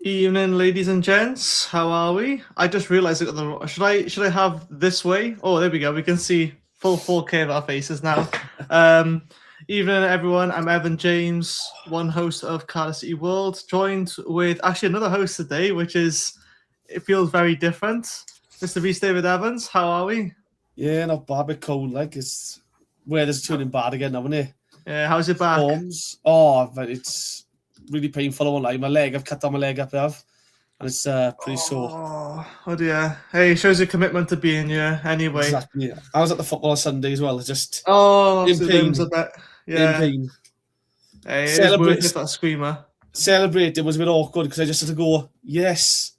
Evening, ladies and gents. How are we? I just realised I got the. Should I have this way? Oh, there we go. We can see full 4K of our faces now. Evening, everyone. I'm Evan James, one host of Cardiff City World, joined with actually another host today, which is it feels very different. Mr. Reese David Evans. How are we? Yeah, not bad, but cold. Like it's weather's turning bad again, haven't it? Yeah. How's your back? Storms. Oh, but it's really painful. I won't lie. My leg, I've cut down my leg up there, and it's pretty sore. Oh dear. Hey, it shows your commitment to being here anyway. Exactly. I was at the football on Sunday as well. Just in pain. I bet. Yeah. In pain. Hey, it is worth it, that screamer. Celebrate. It was a bit awkward because I just had to go. Yes,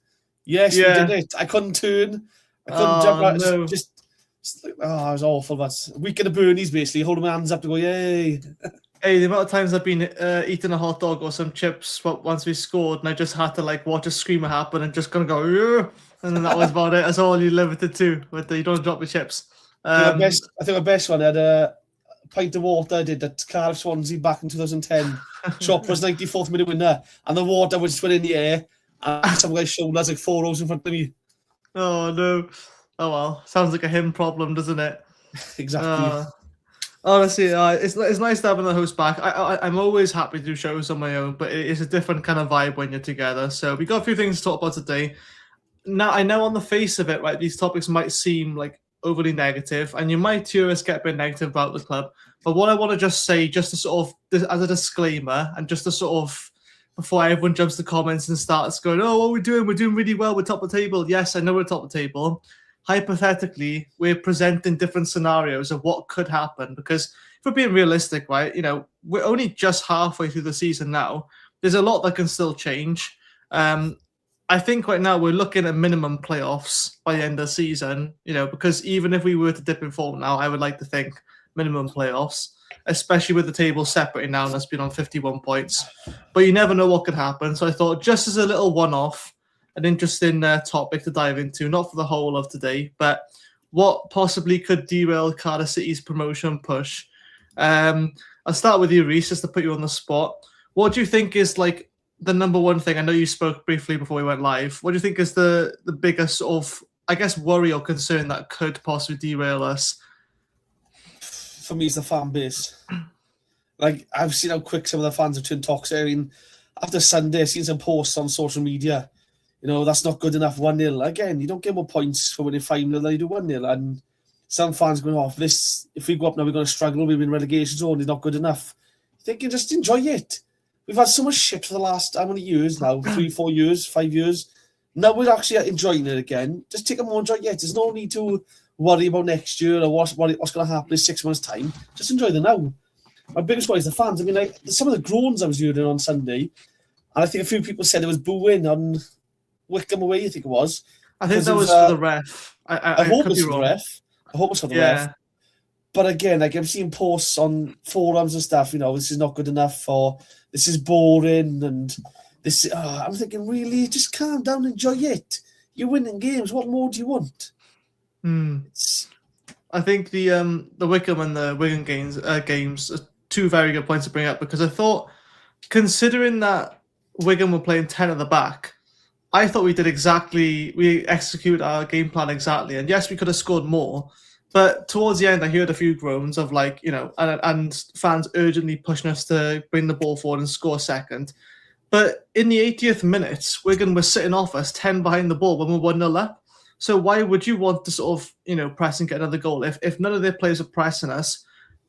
Yeah. we did it. I couldn't turn. I couldn't jump out. No. It was awful. But week of the Burnies, basically, holding my hands up to go, yay. Hey, the amount of times I've been eating a hot dog or some chips once we scored, and I just had to watch a screamer happen and just gonna go, yeah. And then that was about it. That's all you limited to. But you don't drop your chips. I think my best one, I had a pint of water. I did at Cardiff Swansea back in 2010. Shop was 94th minute winner, and the water was just went in the air. And some guy's shoulders like 4 rows in front of me. Oh no! Oh well, sounds like a him problem, doesn't it? Exactly. Honestly, it's nice to have the host back. I'm always happy to do shows on my own, but it's a different kind of vibe when you're together. So we got a few things to talk about today. Now, I know on the face of it, right, these topics might seem like overly negative, and you might hear us get a bit negative about the club. But what I want to just say, just to sort of, as a disclaimer, and just to sort of, before everyone jumps to comments and starts going, oh, what are we doing? We're doing really well. We're top of the table. Yes, I know we're top of the table. Hypothetically, we're presenting different scenarios of what could happen, because if we're being realistic, right, we're only just halfway through the season now. There's a lot that can still change. I think right now we're looking at minimum playoffs by the end of the season, because even if we were to dip in form now, I would like to think minimum playoffs, especially with the table separating now and us being on 51 points. But you never know what could happen. So I thought, just as a little one-off, an interesting topic to dive into, not for the whole of today, but what possibly could derail Cardiff City's promotion push. I'll start with you, Reese, just to put you on the spot. What do you think is the number one thing? I know you spoke briefly before we went live. What do you think is the biggest sort of, I guess, worry or concern that could possibly derail us? For me, it's the fan base. I've seen how quick some of the fans have turned toxic. I mean, after Sunday, I've seen some posts on social media. That's not good enough, 1-0. Again, you don't get more points for winning 5-0 than you do 1-0. And some fans going off this, if we go up now, we're going to struggle, we've been relegation zone, it's not good enough. Thinking, just enjoy it. We've had so much shit for the last, how many years now? 3, 4 years, 5 years. Now we're actually enjoying it again. Just take a more enjoy it. There's no need to worry about next year or what's going to happen in 6 months' time. Just enjoy the now. My biggest worry is the fans. I mean, some of the groans I was hearing on Sunday, and I think a few people said it was booing on Wickham away, I think it was. I think that was for the ref. I hope it's for the ref. I hope it's for the ref. But again, I'm seeing posts on forums and stuff, this is not good enough, or this is boring, and this. I'm thinking, really, just calm down, enjoy it. You're winning games. What more do you want? I think the Wickham and the Wigan games are two very good points to bring up, because I thought, considering that Wigan were playing 10 at the back, I thought we executed our game plan exactly. And yes, we could have scored more. But towards the end, I heard a few groans of and fans urgently pushing us to bring the ball forward and score a second. But in the 80th minute, Wigan was sitting off us 10 behind the ball when we're 1-0 up. So why would you want to sort of, press and get another goal? If none of their players are pressing us,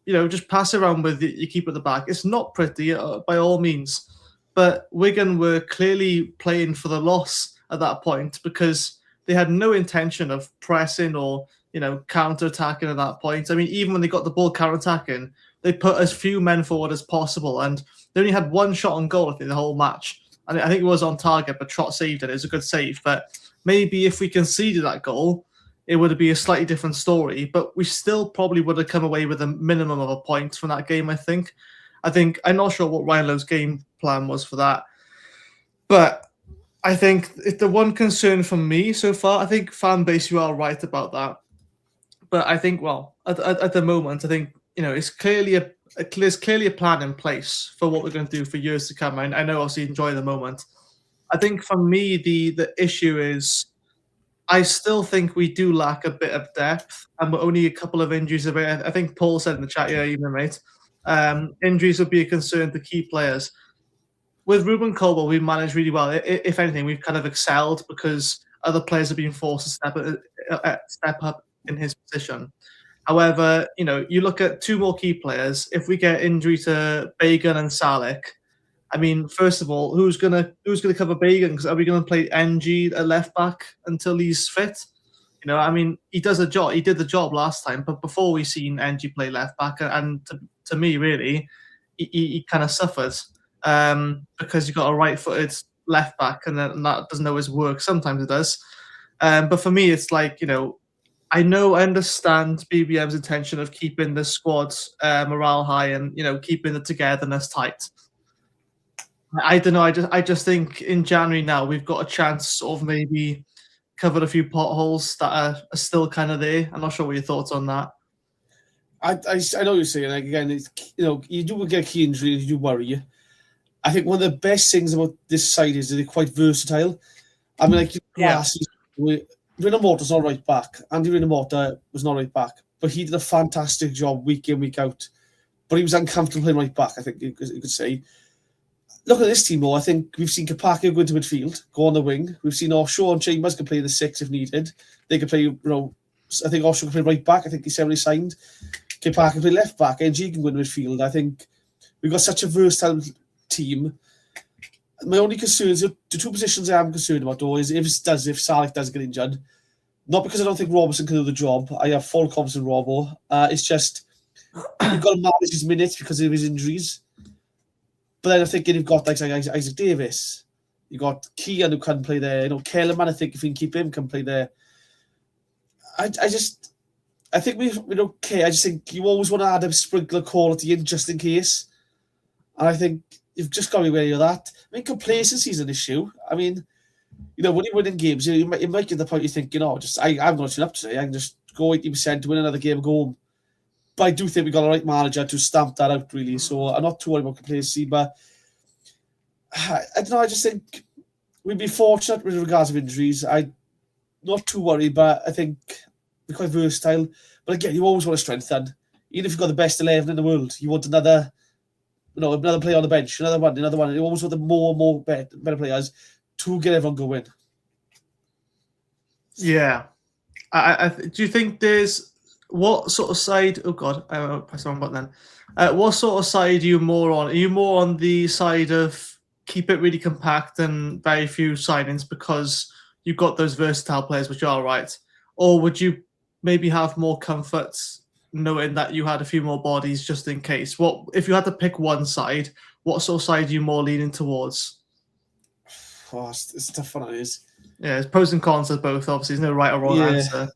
just pass around with your keeper at the back. It's not pretty by all means. But Wigan were clearly playing for the loss at that point, because they had no intention of pressing or, counter-attacking at that point. I mean, even when they got the ball counter-attacking, they put as few men forward as possible. And they only had one shot on goal, I think, the whole match. And I think it was on target, but Trott saved it. It was a good save. But maybe if we conceded that goal, it would be a slightly different story. But we still probably would have come away with a minimum of a point from that game, I think. I'm not sure what Ryan Lowe's game plan was for that. But I think the one concern for me so far, I think fan base, you are right about that. But I think, at the moment, I think, it's there's clearly a plan in place for what we're going to do for years to come. I know, obviously, enjoy the moment. I think for me, the issue is I still think we do lack a bit of depth, and we're only a couple of injuries away. I think Paul said in the chat, yeah, even mate, injuries would be a concern to key players. With Ruben Colwell, we managed really well. If anything, we've kind of excelled because other players have been forced to step up in his position. However, you look at two more key players. If we get injury to Bagan and Salek, I mean, first of all, who's gonna cover Bagan? Because are we gonna play NG at left back until he's fit? I mean, he does a job. He did the job last time, but before we seen NG play left back, and to me, really, he kind of suffers because you got a right-footed left back, and that doesn't always work. Sometimes it does, but for me, it's like I understand BBM's intention of keeping the squad morale high and keeping the togetherness tight. I don't know. I just think in January now we've got a chance of maybe covered a few potholes that are still kind of there. I'm not sure what your thoughts on that. I know what you're saying. Like, again, it's, you do get a key injury, you do worry. I think one of the best things about this side is that they're quite versatile. I mean, like last season, Rinomorta's not right back. Andy Rinomorta was not right back, but he did a fantastic job week in, week out. But he was uncomfortable playing right back, I think you could say. Look at this team, though. I think we've seen Kapaka go into midfield, go on the wing. We've seen Oshaw and Chambers can play the 6 if needed. They could play, I think Oshaw can play right back. I think he's already signed. Kapaka can play left back. NG can go into midfield. I think we've got such a versatile team. My only concerns, the two positions I am concerned about, though, is if Salek does get injured. Not because I don't think Robertson can do the job. I have full confidence in Robbo. It's just you've got to manage his minutes because of his injuries. But then I'm thinking you've got like Isaac Davis. You've got Kean who can play there. Kellerman, I think if we can keep him, can play there. I think we don't care. I just think you always want to add a sprinkle of quality in just in case. And I think you've just got to be wary of that. I mean, complacency is an issue. I mean, when you're winning games, you might get to the point you think, I'm not turning up today. I can just go 80% to win another game and go home. But I do think we got a right manager to stamp that out, really. So I'm not too worried about complacency, but I don't know. I just think we'd be fortunate with regards to injuries. I'm not too worried, but I think we're quite versatile. But again, you always want to strengthen. Even if you've got the best 11 in the world, you want another player on the bench, another one. You always want the more better players to get everyone going. Yeah. Do you think there's... What sort of side? Oh God, I pressed the wrong button then. What sort of side are you more on? Are you more on the side of keep it really compact and very few signings because you've got those versatile players, which are right? Or would you maybe have more comfort knowing that you had a few more bodies just in case? What if you had to pick one side? What sort of side are you more leaning towards? Oh, it's a tough one. It is. Yeah, there's pros and cons of both. Obviously, there's no right or wrong answer.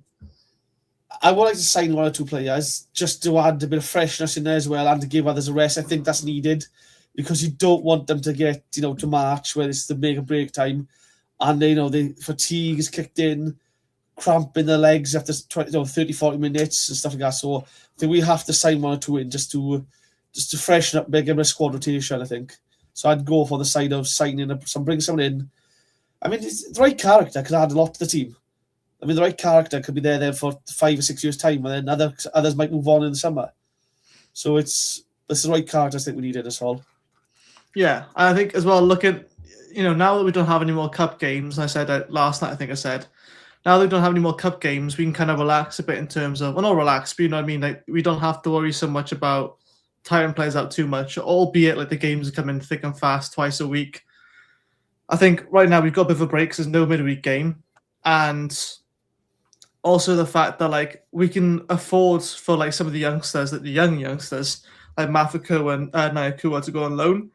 I would like to sign one or two players just to add a bit of freshness in there as well and to give others a rest. I think that's needed because you don't want them to get, to March where it's the make or break time and the fatigue is kicked in, cramp in their legs after 30, 40 minutes and stuff like that. So I think we have to sign one or two in just to freshen up, make a squad rotation, I think. So I'd go for the side of bring someone in. I mean, it's the right character could add a lot to the team. I mean, the right character could be there for 5 or 6 years' time, and then others might move on in the summer. So it's the right character I think we needed as well. Yeah, I think as well, look at, now that we don't have any more cup games, I said that last night, now that we don't have any more cup games, we can kind of relax a bit in terms of, well, not relax, but you know what I mean? Like, we don't have to worry so much about tiring players out too much, albeit like the games are coming thick and fast twice a week. I think right now we've got a bit of a break because there's no midweek game. And also the fact that like we can afford for like some of the youngsters, the young youngsters, like Mafiko and Nyakua to go on loan.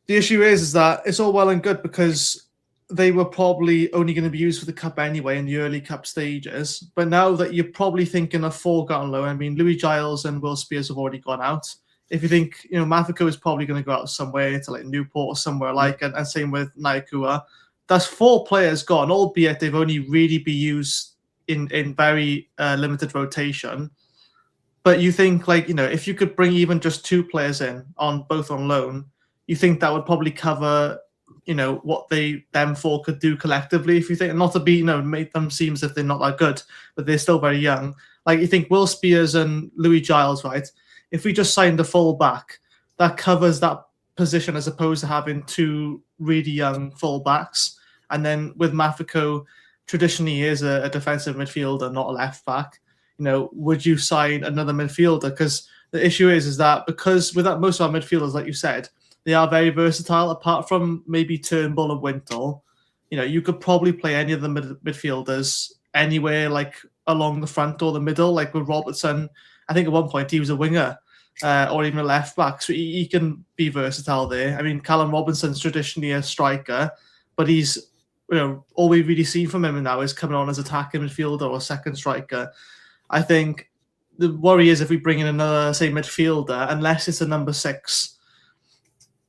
The issue is that it's all well and good because they were probably only going to be used for the cup anyway in the early cup stages. But now that you're probably thinking of 4 got on loan, I mean, Louis Giles and Will Spears have already gone out. If you think, Mafiko is probably going to go out somewhere to like Newport or somewhere like, and same with Nyakua, that's 4 players gone, albeit they've only really been used in very limited rotation. But you think like, if you could bring even just 2 players in both on loan, you think that would probably cover what them four could do collectively. If you think, not to be, make them seem as if they're not that good, but they're still very young. Like you think Will Spears and Louis Giles, right? If we just signed a full back, that covers that position as opposed to having two really young full backs. And then with Mafiko, traditionally he is a defensive midfielder, not a left back. Would you sign another midfielder? Because the issue is that because with that, most of our midfielders, like you said, they are very versatile. Apart from maybe Turnbull and Wintle, you could probably play any of the midfielders anywhere, like along the front or the middle. Like with Robertson, I think at one point he was a winger or even a left back, so he can be versatile there. I mean, Callum Robinson's traditionally a striker, but he's all we've really seen from him now is coming on as attacking midfielder or second striker. I think the worry is if we bring in another, say, midfielder, unless it's a number 6,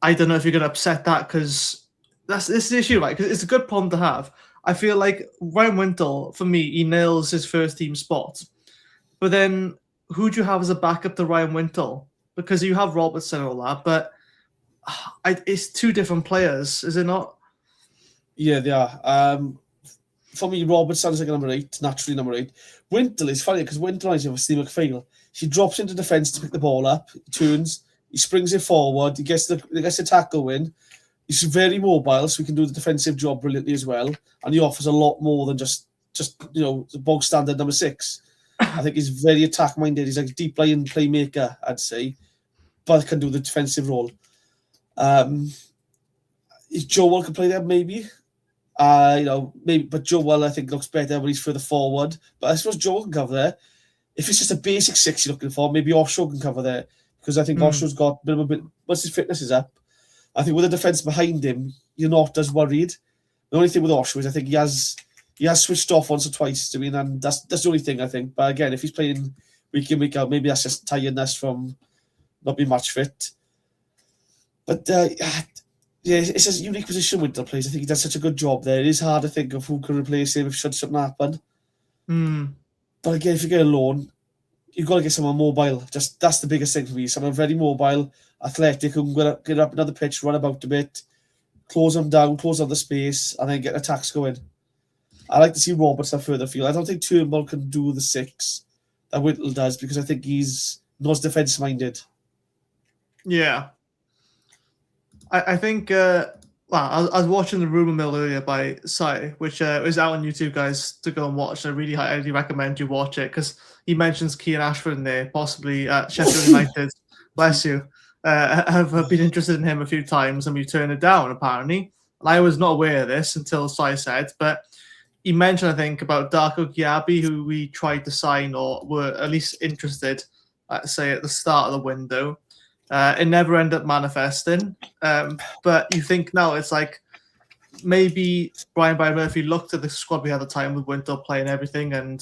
I don't know if you're going to upset that, because this is the issue, right? Because it's a good problem to have. I feel like Ryan Wintle, for me, he nails his first team spot. But then who do you have as a backup to Ryan Wintle? Because you have Robertson and all that, but it's two different players, is it not? Yeah, they are. For me, Robertson's like number 8, naturally number 8. Wintle is funny because Wintle reminds me of Steve McPhail. He drops into defence to pick the ball up, he turns, he springs it forward, he gets the tackle win. He's very mobile, so he can do the defensive job brilliantly as well. And he offers a lot more than just the bog standard number 6. I think he's very attack minded. He's like a deep line playmaker, I'd say, but can do the defensive role. Is Joel can play there maybe? Maybe, but Joel I think looks better when he's further forward. But I suppose Joel can cover there. If it's just a basic 6 you're looking for, maybe Osho can cover there, because I think Osho's got a bit. Once his fitness is up, I think with the defence behind him, you're not as worried. The only thing with Osho is I think he has switched off once or twice. And that's the only thing I think. But again, if he's playing week in week out, maybe that's just tiredness from not being match fit. But it's a unique position Wintle plays. I think he does such a good job there. It is hard to think of who can replace him if should something happen. But again, if you get a loan, you've got to get someone mobile. Just that's the biggest thing for me. Someone very mobile, athletic, who can get up another pitch, run about a bit, close them down, close on the space, and then get attacks going. I like to see Robertson further field. I don't think Turnbull can do the 6 that Wintle does, because I think he's not as defence minded. Yeah. I think, I was watching the Rumour Mill earlier by Sai, which is out on YouTube, guys, to go and watch. I really highly recommend you watch it, because he mentions Kean Ashford in there, possibly at Sheffield United. Bless you. Have been interested in him a few times, and we've turned it down, apparently. And I was not aware of this until Sai said, but he mentioned, I think, about Darko Gyabi, who we tried to sign or were at least interested, say, at the start of the window. It never ended up manifesting. But you think now it's like maybe Brian Murphy looked at the squad we had at the time with Wintle playing everything and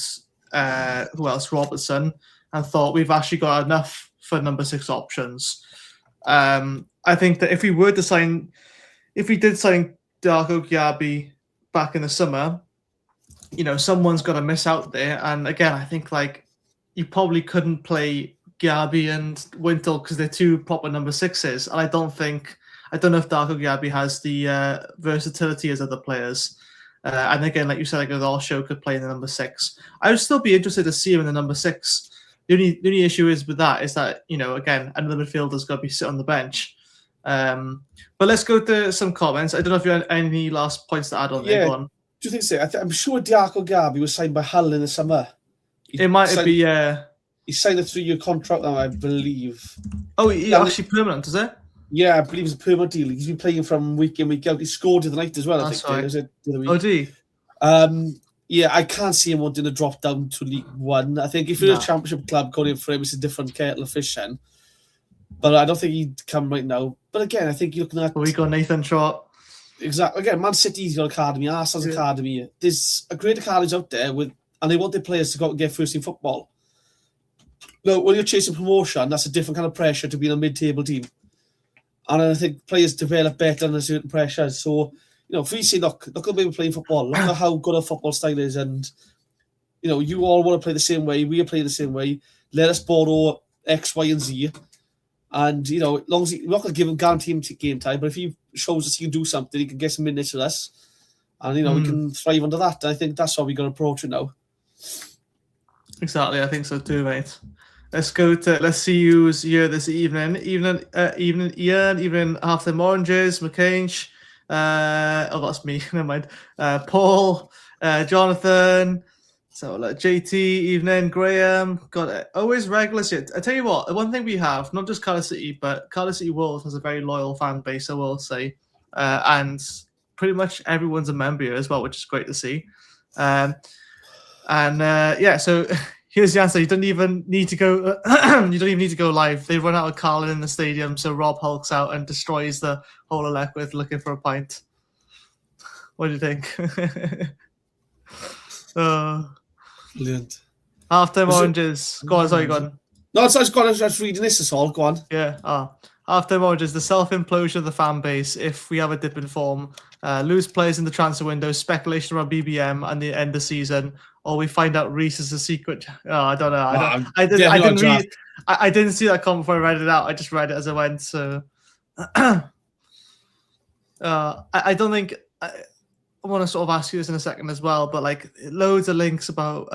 who else? Robertson, and thought we've actually got enough for number 6 options. I think that if we did sign Darko Gyabi back in the summer, someone's got to miss out there. And again, I think like you probably couldn't play Gyabi and Wintle because they're two proper number 6s, and I don't know if Darko Gyabi has the versatility as other players. And again, like you said, like with Osho could play in the number 6. I would still be interested to see him in the number 6. The only issue is with that is that again, another midfielder's got to be sit on the bench. But let's go to some comments. I don't know if you have any last points to add on there. Go on. Do you think so? I'm sure Darko Gyabi was signed by Hull in the summer. It might be. He signed a 3-year contract now, I believe. Oh, he's actually permanent, is it? Yeah, I believe it's a permanent deal. He's been playing from week in, week out. He scored the night as well, That's I think. right. Was it the week? Oh, did he? Yeah, I can't see him wanting to drop down to League One. I think if you're a championship club going in for him, it's a different kettle of fish then. But I don't think he'd come right now. But again, I think you're looking at... Well, we got Nathan Trott. Exactly. Again, Man City's got academy, Arsenal's academy. There's a great academies out there, and they want their players to go out and get first-team football. Now, when you're chasing promotion, that's a different kind of pressure to be in a mid-table team. And I think players develop better under certain pressures. So, if we say, look at the way we're playing football, look at how good our football style is, and, you all want to play the same way, we are playing the same way, let us borrow X, Y, and Z, And, you know, as long as we're not going to give him guarantee him game time, but if he shows us he can do something, he can get some minutes with us. And, you know, we can thrive under that. I think that's how we're going to approach it now. Exactly, I think so too, mate. Let's see who's here this evening. Evening, Ian, evening, Halftime Oranges, McCange. That's me, never mind. Paul, Jonathan. So JT, evening, Graham, got it. Always regular shit. I tell you what, the one thing we have, not just Cardiff City, but Cardiff City World has a very loyal fan base, I will say. And pretty much everyone's a member here as well, which is great to see. So here's the answer. You don't even need to go you don't even need to go live. They run out of Carlin in the stadium, so Rob hulks out and destroys the whole of Leckwith looking for a pint. What do you think? Brilliant. Halftime Oranges. Go on, sorry, go on. No, it's just got to reading this as all. Go on. Yeah. Halftime Oranges, the self-implosion of the fan base if we have a dip in form, lose players in the transfer window, speculation around BBM and the end of season, or we find out Reece is a secret. I don't know. I didn't see that comment before I read it out. I just read it as I went. So I don't think. I want to sort of ask you this in a second as well, but like loads of links about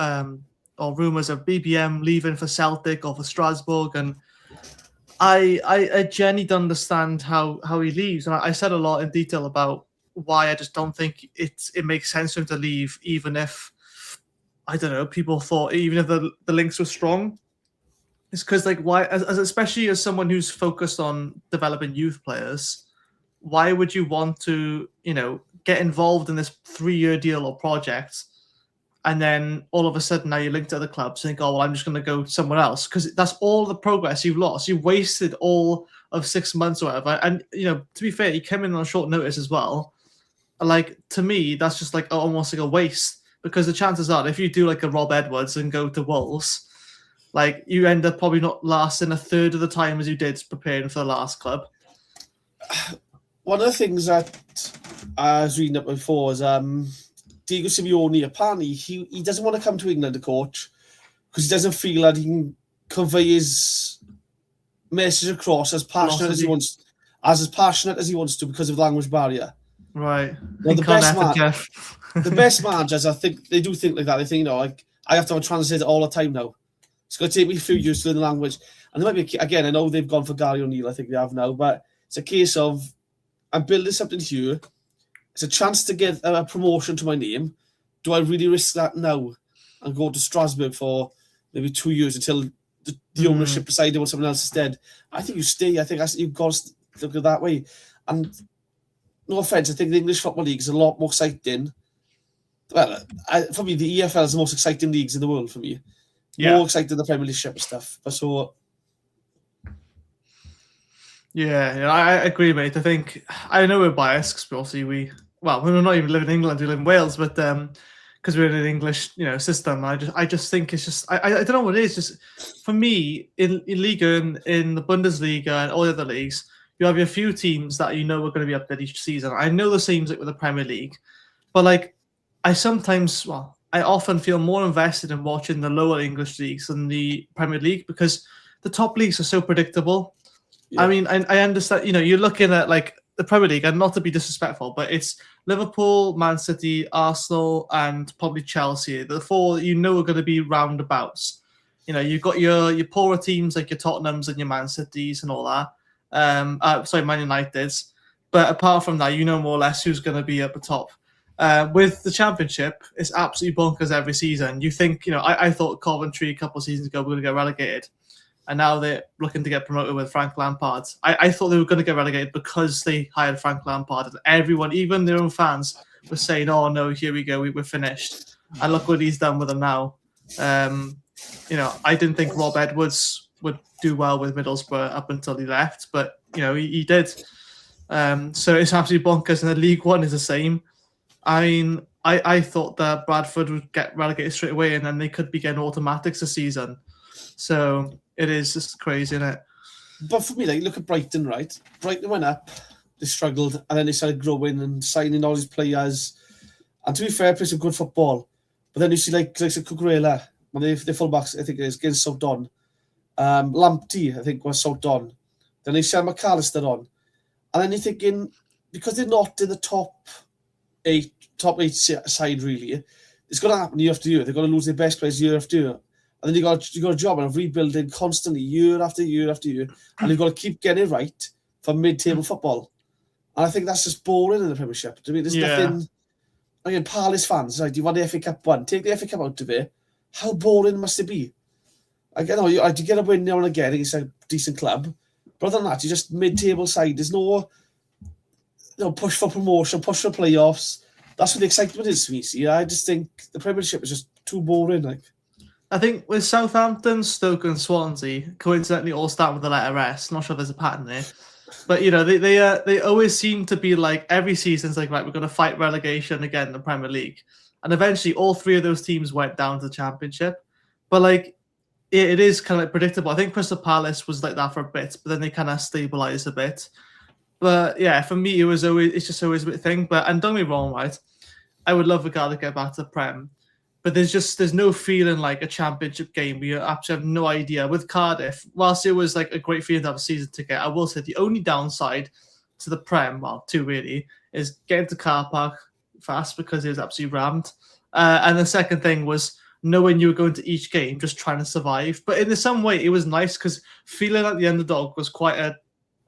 or rumors of BBM leaving for Celtic or for Strasbourg, and I genuinely don't understand how he leaves. And I said a lot in detail about why I just don't think it makes sense for him to leave, even if I don't know, people thought even if the links were strong. It's because like why, especially as someone who's focused on developing youth players, why would you want to, get involved in this 3-year deal or project, and then all of a sudden now you're linked to other clubs and think, oh, well, I'm just going to go somewhere else, because that's all the progress you've lost. You've wasted all of 6 months or whatever. And, to be fair, he came in on short notice as well. Like, to me, that's just like almost like a waste, because the chances are if you do like a Rob Edwards and go to Wolves, like you end up probably not lasting a third of the time as you did preparing for the last club. One of the things that I was reading up before is Diego Simeone, apparently he doesn't want to come to England to coach because he doesn't feel that he can convey his message across as passionate as he wants to because of the language barrier. Right. Well, the best managers, I think they do think like that. They think, like I have to have a translator all the time now. It's going to take me a few years to learn the language. And there might be, again, I know they've gone for Gary O'Neill, I think they have now, but it's a case of I'm building something here. It's a chance to get a promotion to my name. Do I really risk that now and go to Strasbourg for maybe 2 years until the ownership decide they want something else instead? I think you stay. I think you've got to look at it that way. And no offence, I think the English Football League is a lot more exciting. Well, for me, the EFL is the most exciting leagues in the world for me. More exciting than the Premier League and stuff. But so... Yeah, I agree, mate. I think, I know we're biased because obviously we're not even living in England, we live in Wales, but because we're in an English, system, I just think it's just, I don't know what it is. Just for me, in Liga, in the Bundesliga and all the other leagues, you have your few teams that are going to be up there each season. I know the same like with the Premier League, but like I often feel more invested in watching the lower English leagues than the Premier League because the top leagues are so predictable. Yeah. I mean, I understand, you're looking at like the Premier League, and not to be disrespectful, but it's Liverpool, Man City, Arsenal, and probably Chelsea. The four are going to be roundabouts. You've got your poorer teams like your Tottenhams and your Man Cities and all that. Man United's. But apart from that, more or less who's going to be at the top. With the Championship, it's absolutely bonkers every season. You think, I thought Coventry a couple of seasons ago were going to get relegated. And now they're looking to get promoted with Frank Lampard. I thought they were going to get relegated because they hired Frank Lampard. And everyone, even their own fans, were saying, oh, no, here we go, we're finished. And look what he's done with them now. I didn't think Rob Edwards would do well with Middlesbrough up until he left. But, he did. So it's absolutely bonkers. And the League One is the same. I mean, I thought that Bradford would get relegated straight away and then they could be getting automatics this season. So... it is just crazy, isn't it? But for me, like, look at Brighton, right? Brighton went up, they struggled, and then they started growing and signing all these players. And to be fair, played some good football. But then you see, like Cucurella, when they fullbacks, I think it is, getting subbed on. Lamptey, I think, was subbed on. Then they sell McAllister on. And then you're thinking, because they're not in the top eight side really, it's going to happen year after year. They're going to lose their best players year after year. And then you got a job of rebuilding constantly year after year after year. And you've got to keep getting it right for mid-table football. And I think that's just boring in the Premiership. I mean, there's nothing... Again, Palace fans, right, you want the FA Cup won. Take the FA Cup out of it. How boring must it be? Again, you get a win now and again against a decent club. But other than that, you're just mid-table side. There's no push for promotion, push for playoffs. That's what the excitement is for me. See, I just think the Premiership is just too boring. Like, I think with Southampton, Stoke, and Swansea, coincidentally all start with the letter S. Not sure if there's a pattern there, but they always seem to be like every season's like, right, we're going to fight relegation again in the Premier League, and eventually all three of those teams went down to the Championship. But like, it is kind of like predictable. I think Crystal Palace was like that for a bit, but then they kind of stabilised a bit. But yeah, for me, it's just always a bit thing. And don't get me wrong, right? I would love Vicar to get back to the Prem, but there's no feeling like a Championship game where you absolutely have no idea. With Cardiff, whilst it was like a great feeling to have a season ticket, I will say the only downside to the Prem, well, two really, is getting to car park fast because it was absolutely rammed. And the second thing was knowing you were going to each game, just trying to survive. But in some way, it was nice because feeling like the underdog was quite an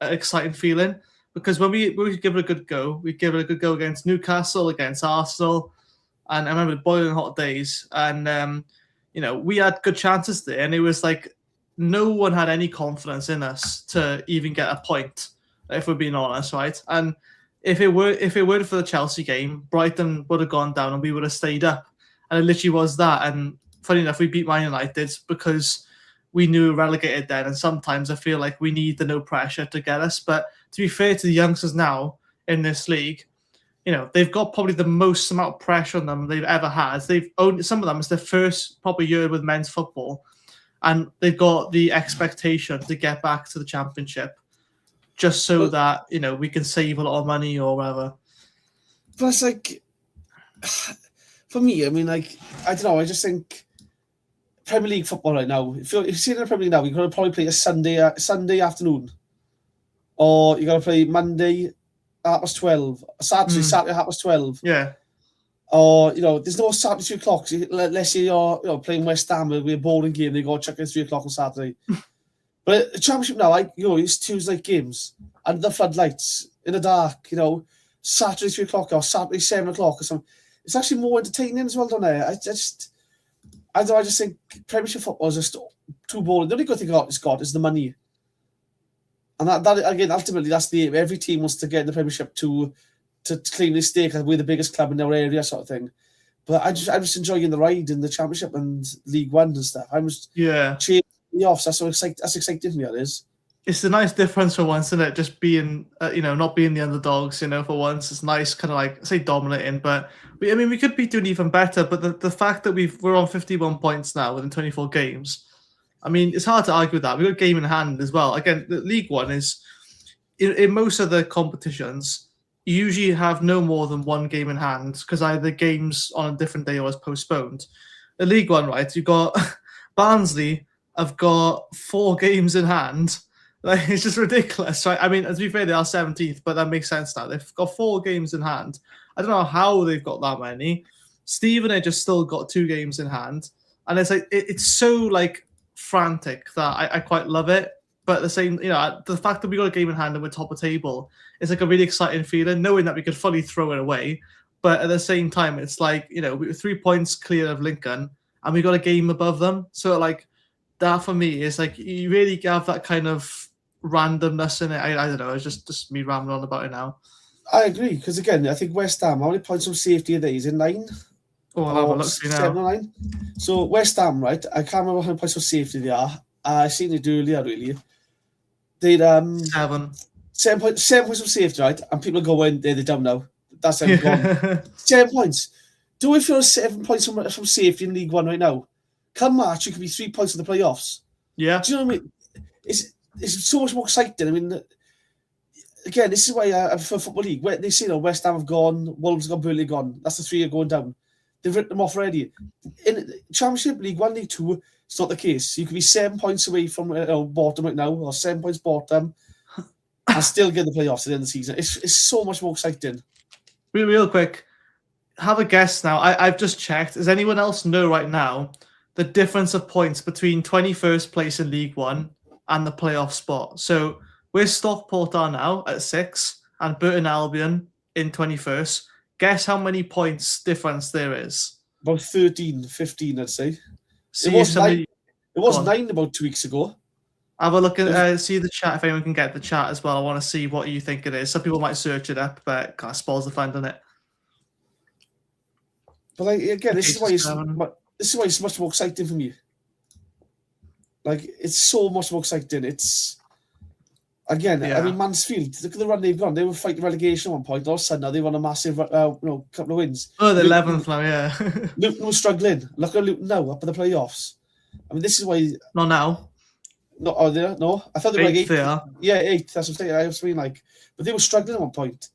exciting feeling. Because when we give it a good go, we give it a good go against Newcastle, against Arsenal, and I remember the boiling hot days. And we had good chances there, and it was like no one had any confidence in us to even get a point, if we're being honest, right? And if it weren't for the Chelsea game, Brighton would have gone down and we would have stayed up. And it literally was that. And funny enough, we beat Man United because we knew we were relegated then. And sometimes I feel like we need the no pressure to get us. But to be fair to the youngsters now in this league, they've got probably the most amount of pressure on them they've ever had. Some of them, it's their first proper year with men's football. And they've got the expectation to get back to the Championship just so that, we can save a lot of money or whatever. But it's like... For me, I mean, like, I don't know, I just think Premier League football right now, if you see it in the Premier League now, you're going to probably play a Sunday afternoon. Or you're going to play Monday at 12:30, Saturday at 12:30. Yeah. Or, there's no Saturday 3 o'clock, unless you're playing West Ham with a boring game, they go chuck in 3 o'clock on Saturday. But the Championship now, it's Tuesday night games, under the floodlights, in the dark, Saturday 3 o'clock or Saturday 7 o'clock or something. It's actually more entertaining as well, don't I? I just think Premiership football is just too boring. The only good thing it's got is the money. And that again, ultimately, that's the aim. Every team wants to get in the Premiership to claim their stake as we're the biggest club in our area, sort of thing. But I'm just enjoying the ride in the Championship and League One and stuff. I'm just cheering the offs. That's exciting for me, that is. It's a nice difference for once, isn't it? Just being, not being the underdogs, for once. It's nice, kind of like, say, dominating. But, we could be doing even better. But the fact that we're on 51 points now within 24 games, it's hard to argue with that. We've got a game in hand as well. Again, the League One is, in most of the competitions, you usually have no more than one game in hand because either games on a different day or is postponed. The League One, right, you've got Barnsley have got 4 games in hand. Like, it's just ridiculous, right? To be fair, they are 17th, but that makes sense now. They've got 4 games in hand. I don't know how they've got that many. Stevenage just still got 2 games in hand. And it's like, it's so, like, frantic that I quite love it. But the same, the fact that we got a game in hand and we're top of table is like a really exciting feeling, knowing that we could fully throw it away. But at the same time, it's like, we were 3 points clear of Lincoln and we got a game above them. So, like, that for me is like, you really have that kind of randomness in it. I don't know. It's just me rambling on about it now. I agree, because again, I think West Ham, how many points of safety are they? Is it 9? Oh, I'll have a look see now. 7 or 9? So West Ham, right? I can't remember how many points of safety they are. I seen it earlier, really. They'd 7. 7 points of safety, right? And people go in, they're down now. That's how we've gone. 7 points. Do we feel 7 points from safety in League One right now? Come March, you could be 3 points in the playoffs. Yeah. Do you know what I mean? It's so much more exciting. Again, this is why for Football League, where they say, West Ham have gone, Wolves have gone, Burnley gone. That's the 3 are going down. They've written them off already. In Championship, League 1, League 2, it's not the case. You could be 7 points away from bottom right now, or 7 points bottom, and still get the playoffs at the end of the season. It's so much more exciting. Real quick, have a guess now. I've just checked. Does anyone else know right now the difference of points between 21st place in League One and the playoff spot? So where Stockport are now at 6 and Burton Albion in 21st. Guess how many points difference there is? About 13, 15, I'd say. See It was somebody, It was 9 about 2 weeks ago. have a look at see the chat if anyone can get the chat as well. I want to see what you think it is. Some people might search it up, but kind of spoils the fun, doesn't it? But like, again, this is why it's much more exciting for me. Like, it's so much more exciting. It's again, I mean, Mansfield. Look at the run they've gone. They were fighting relegation at one point. All of a sudden, now they won a massive, couple of wins. Oh, the 11th now, yeah. Luton was struggling. Look at Luton now up in the playoffs. I mean, this is why. Not now. No, are they? No, I thought they were like 8th. Yeah, 8th. That's what I'm saying. I was being like, but they were struggling at one point.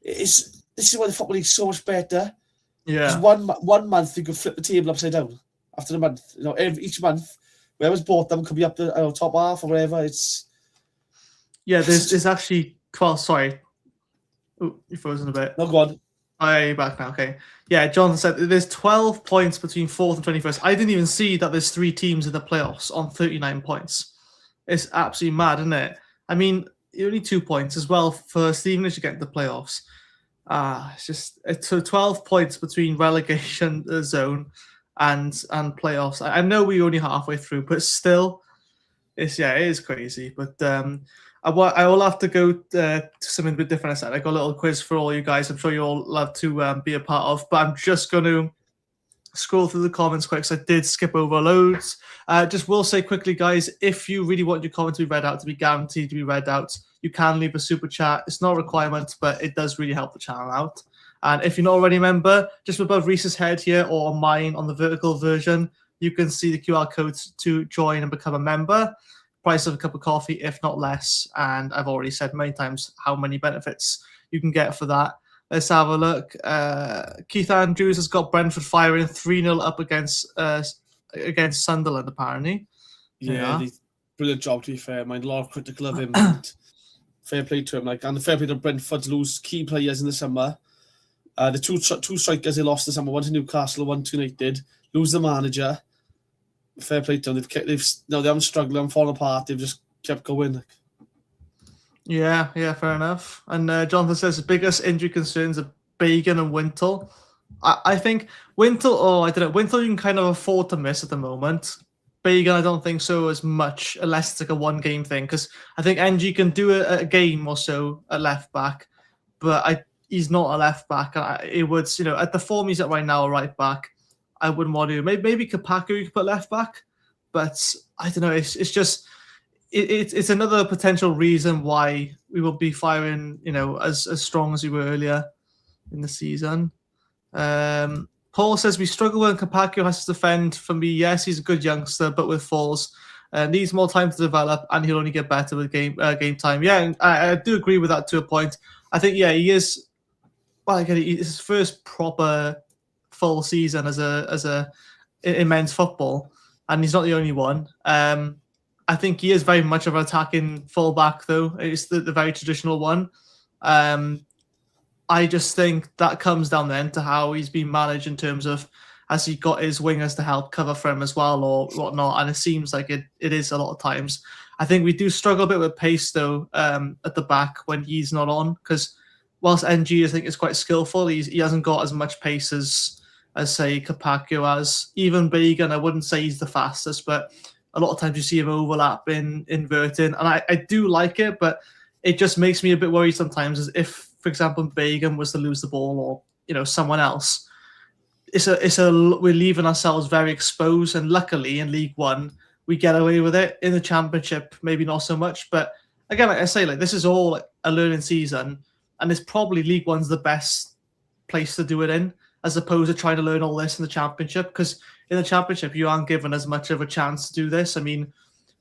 This is why the Football League's so much better. Yeah. One month you could flip the table upside down after the month. You know, each month, whoever's bought them could be up the top half or whatever. It's there's actually 12. Sorry, oh, you frozen a bit. No, go on. Oh, yeah, you're back now. Okay. Yeah, Jonathan said there's 12 points between 4th and 21st. I didn't even see that there's 3 teams in the playoffs on 39 points. It's absolutely mad, isn't it? I mean, only 2 points as well for Stevenage to get into the playoffs. It's 12 points between relegation zone and playoffs. I know we're only halfway through, but still, it is crazy. But I will have to go to something a bit different. I said I got a little quiz for all you guys. I'm sure you all love to be a part of. But I'm just going to scroll through the comments quick, because I did skip over loads. Just will say quickly, guys, if you really want your comment to be read out, to be guaranteed to be read out, you can leave a super chat. It's not a requirement, but it does really help the channel out. And if you're not already a member, just above Reese's head here or mine on the vertical version, you can see the QR code to join and become a member. Price of a cup of coffee, if not less. And I've already said many times how many benefits you can get for that. Let's have a look. Keith Andrews has got Brentford firing 3-0 up against Sunderland, apparently. Yeah, brilliant job, to be fair. A lot of critical of him. Fair play to him. And fair play to Brentford to lose key players in the summer. The two strikers they lost this summer, one to Newcastle, one to United. Lose the manager. Fair play to them. They haven't struggled and fallen apart. They've just kept going. Yeah, fair enough. And Jonathan says the biggest injury concerns are Bagan and Wintle. I think Wintle, I don't know. Wintle you can kind of afford to miss at the moment. Bagan, I don't think so as much, unless it's like a one-game thing. Because I think NG can do a game or so at left back, but he's not a left back. It would, at the form he's at right now, a right back. I wouldn't want to. Maybe Kapaku you could put left back, but I don't know. It's just it's another potential reason why we will be firing, as strong as we were earlier in the season. Paul says we struggle when Kapaku has to defend. For me, yes, he's a good youngster, but with falls, needs more time to develop, and he'll only get better with game time. Yeah, I do agree with that to a point. I think he is. Well, again, it's his first proper full season in men's football, and he's not the only one. I think he is very much of an attacking fullback, though. It's the very traditional one. I just think that comes down then to how he's been managed in terms of has he got his wingers to help cover for him as well or whatnot, and it seems like it is a lot of times. I think we do struggle a bit with pace, though, at the back when he's not on, because whilst NG I think is quite skillful, he hasn't got as much pace as say Kapaku has. Even Bagan, I wouldn't say he's the fastest, but a lot of times you see him overlapping, inverting, and I do like it, but it just makes me a bit worried sometimes as if, for example, Bagan was to lose the ball or someone else. We're leaving ourselves very exposed, and luckily in League One we get away with it. In the Championship, maybe not so much, but again, like I say, this is all a learning season, and it's probably League One's the best place to do it in, as opposed to trying to learn all this in the Championship, because in the Championship you aren't given as much of a chance to do this. I mean,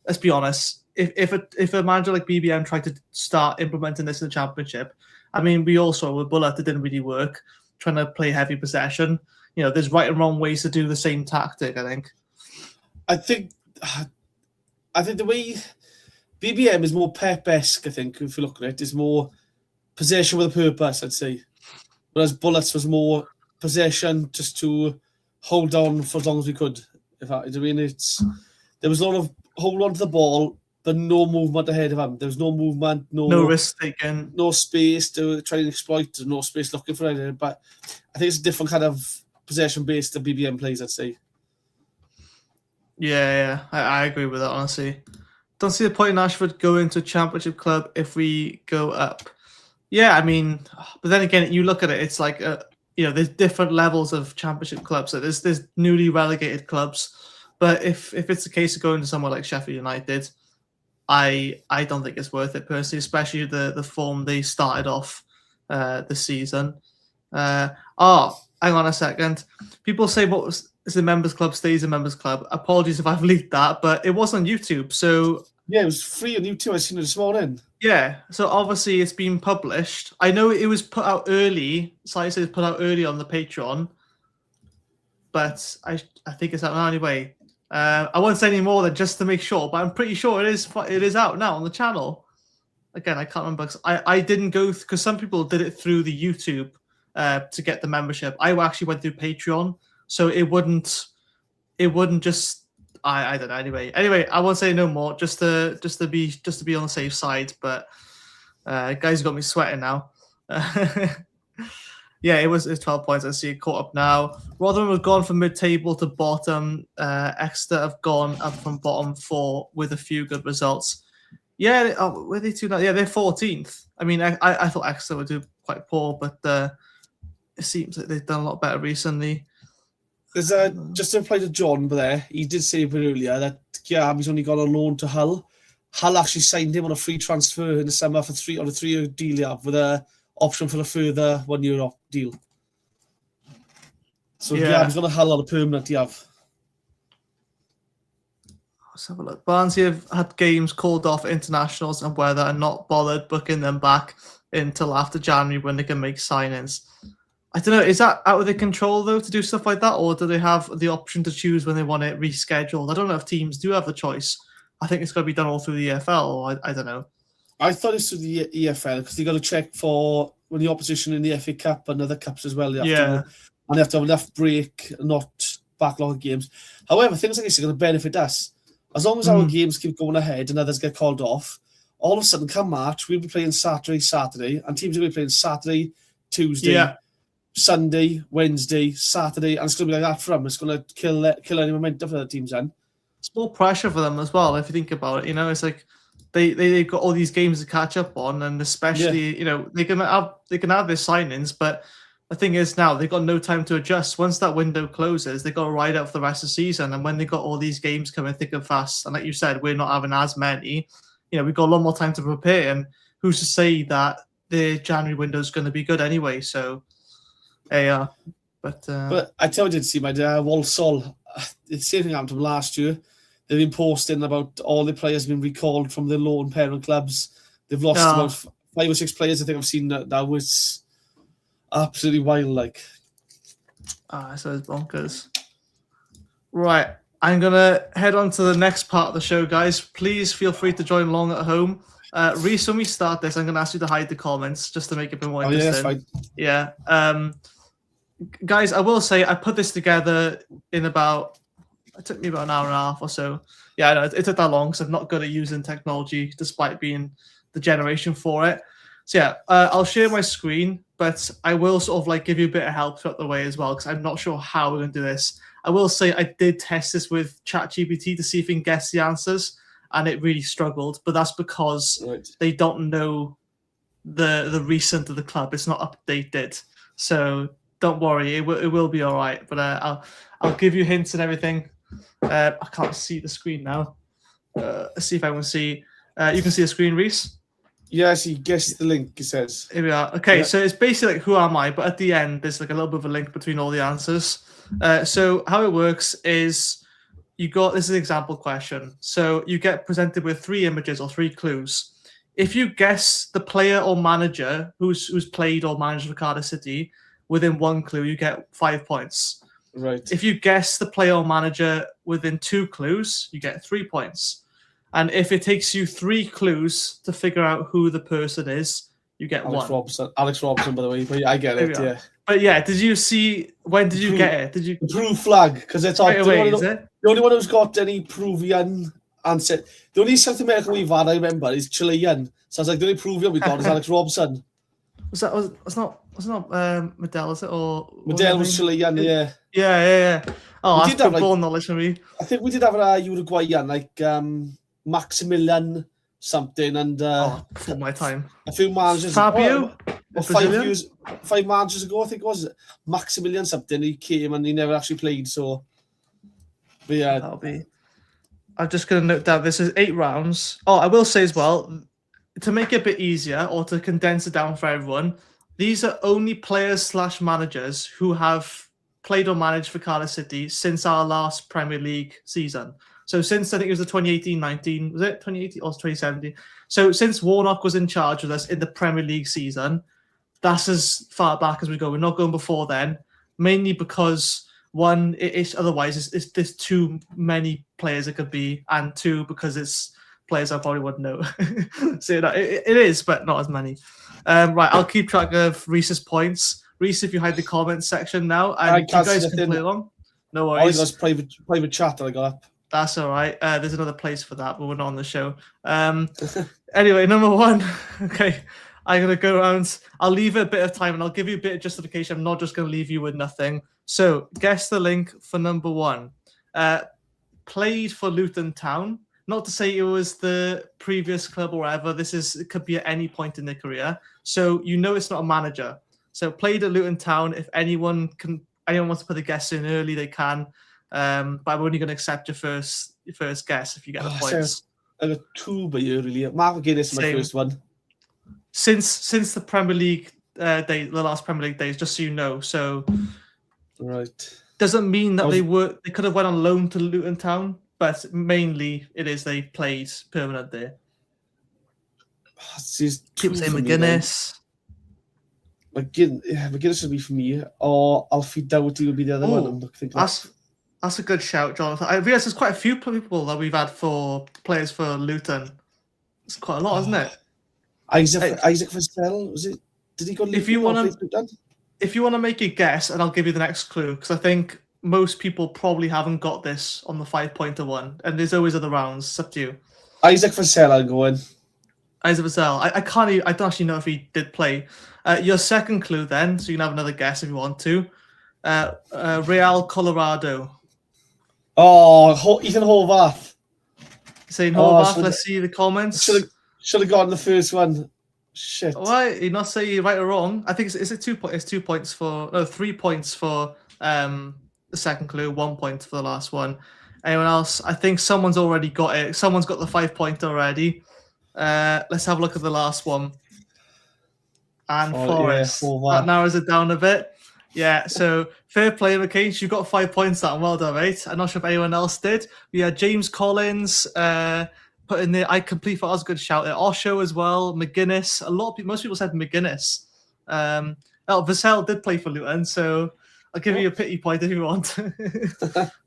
let's be honest, if a manager like BBM tried to start implementing this in the Championship, I mean, we all saw with Bullet it didn't really work, trying to play heavy possession. There's right and wrong ways to do the same tactic, I think. I think the way BBM is more Pep-esque, I think, if you look at it. It's more possession with a purpose, I'd say. Whereas Bullets was more possession just to hold on for as long as we could. There was a lot of hold on to the ball, but no movement ahead of him. There was no movement, no risk taken, no space to try and exploit. There's no space looking for it. But I think it's a different kind of possession based that BBM plays, I'd say. Yeah, I agree with that, honestly. Don't see the point in Ashford going to a championship club if we go up. Yeah, I mean, but then again, you look at it, it's like, there's different levels of championship clubs. So there's newly relegated clubs. But if it's the case of going to somewhere like Sheffield United, I don't think it's worth it personally, especially the form they started off this season. Hang on a second. People say is a members club stays a members club. Apologies if I've leaked that, but it was on YouTube. So yeah, it was free on YouTube. I seen it this morning. Yeah, so obviously it's been published. I know it was put out early. So I said it's put out early on the Patreon, but I think it's out now anyway. I won't say any more than just to make sure, but I'm pretty sure it is out now on the channel. Again, I can't remember because I didn't go because some people did it through the YouTube to get the membership. I actually went through Patreon, so it wouldn't just. I don't know. Anyway, I won't say no more. Just to be on the safe side. But guys, got me sweating now. Yeah, it's 12 points. I see it caught up now. Rotherham have gone from mid-table to bottom. Exeter have gone up from bottom 4 with a few good results. Yeah, where are they to now? Yeah, they're 14th. I mean, I thought Exeter would do quite poor, but it seems like they've done a lot better recently. There's just to reply to John there, he did say a bit earlier that he's only gone on loan to Hull. Hull actually signed him on a free transfer in the summer on a 3-year deal with a option for a further 1 year deal. So he's got a Hull on a permanent Let's have a look. Barnsley have had games called off internationals and weather and not bothered booking them back until after January when they can make signings. I don't know, is that out of their control, though, to do stuff like that? Or do they have the option to choose when they want it rescheduled? I don't know if teams do have the choice. I think it's got to be done all through the EFL, or I don't know. I thought it's through the EFL, because they got to check for when the opposition in the FA Cup and other cups as well. And they have to have enough break, not backlog games. However, things like this are going to benefit us. As long as our games keep going ahead and others get called off, all of a sudden, come March, we'll be playing Saturday, and teams will be playing Saturday, Tuesday, Sunday, Wednesday, Saturday, and it's going to be like that for them. It's going to kill any momentum for the teams then. It's more pressure for them as well, if you think about it. It's like they've got all these games to catch up on, and especially, they can have their signings, but the thing is now they've got no time to adjust. Once that window closes, they've got to ride out for the rest of the season, and when they've got all these games coming thick and fast, and like you said, we're not having as many, we've got a lot more time to prepare, and who's to say that the January window is going to be good anyway, so... But I told you to see my Walsall. The same thing happened to them last year. They've been posting about all the players being recalled from their loan parent clubs. They've lost about 5 or 6 players. I think I've seen that was absolutely wild. So it's bonkers. Right, I'm gonna head on to the next part of the show, guys. Please feel free to join along at home. Reese, when we start this, I'm gonna ask you to hide the comments just to make it a bit more interesting. Yeah, that's fine. Guys, I will say I put this together in it took me about an hour and a half or so. Yeah, I know it took that long because I'm not good at using technology despite being the generation for it. So yeah, I'll share my screen, but I will sort of give you a bit of help throughout the way as well because I'm not sure how we're going to do this. I will say I did test this with ChatGPT to see if we can guess the answers, and it really struggled, but that's because they don't know the recent of the club. It's not updated. So don't worry, it will be all right. But I'll give you hints and everything. I can't see the screen now. Let's see if I can see. You can see the screen, Reese? Yes, you guessed the link, it says. Here we are. Okay, so it's basically who am I? But at the end, there's a little bit of a link between all the answers. So how it works is this is an example question. So you get presented with 3 images or 3 clues. If you guess the player or manager who's played or managed for Cardiff City within 1 clue, you get 5 points. Right. If you guess the player or manager within 2 clues, you get 3 points. And if it takes you 3 clues to figure out who the person is, you get Alex 1. Robson, by the way. But yeah, I get There it, we are. yeah. But yeah, did you see, when did you get it? Did you The Peru flag, because it's straight away, is it? the only one who's got any Peruvian answer. The only South American we've had, I remember, is Chilean. So I was like, the only Peruvian we got is Alex Robson. Was not Medell, is it? Or Medell was Chilean, yeah. Yeah. Oh, We that's good ball knowledge for me. I think we did have a Uruguayan, like Maximilian something, and before my time. a few managers. Fabio? 5 managers ago, I think it was Maximilian something. He came and he never actually played. So, but yeah, that'll be. I'm just going to note down this is 8 rounds. Oh, I will say as well, to make it a bit easier or to condense it down for everyone, these are only players / managers who have played or managed for Cardiff City since our last Premier League season. So since I think it was the 2018-19, was it 2018 or 2017? So since Warnock was in charge with us in the Premier League season, that's as far back as we go. We're not going before then, mainly because one, otherwise there's too many players it could be, and 2, because it's players I probably wouldn't know. So it is, but not as many. Right, I'll keep track of Reese's points. Reese, if you hide the comments section now, and you guys can play along. No worries. I got private chat that I got up. That's all right. There's another place for that, but we're not on the show. Anyway, number 1. Okay, I'm going to go around. I'll leave it a bit of time, and I'll give you a bit of justification. I'm not just going to leave you with nothing. So, guess the link for number 1. Played for Luton Town. Not to say it was the previous club or whatever. It could be at any point in their career. So, it's not a manager. So, played at Luton Town. If anyone wants to put a guess in early, they can. But I'm only going to accept your first guess if you get the points. I got 2 by you, really. Mark Guinness, my first one. Since the Premier League the last Premier League days, just so you know. So, right, doesn't mean that they could have went on loan to Luton Town, but mainly it is they played permanent there. Keep saying McGuinness. McGuinness would be for me, or Alfie Doughty would be the other one. That's a good shout, Jonathan. I realise there's quite a few people that we've had for players for Luton. It's quite a lot, isn't it? Isaac Vassell, was it? Did he go to Luton? If you want to make a guess, and I'll give you the next clue, because I think most people probably haven't got this on the 5-pointer one, and there's always other rounds. It's up to you. Isaac Vassell, I'll go in. Isaac Vassell. I don't actually know if he did play. Your second clue then, so you can have another guess if you want to. Real Colorado. Oh, Ethan Horvath. Saying Horvath, let's see the comments. Should have gotten the first one. Shit. Why? You're not saying right or wrong. I think it's 2 points. It's 3 points for the second clue, 1 point for the last one. Anyone else? I think someone's already got it. Someone's got the 5-pointer already. Let's have a look at the last one. And Forrest. Yeah, that narrows it down a bit. Yeah, so fair play, McCain. You got 5 points. That well done, mate. I'm not sure if anyone else did. We had James Collins put in there. I completely thought that was a good shout there. Osho as well. McGuinness. Most people said McGuinness. Vassell did play for Luton, so I'll give you a pity point if you want.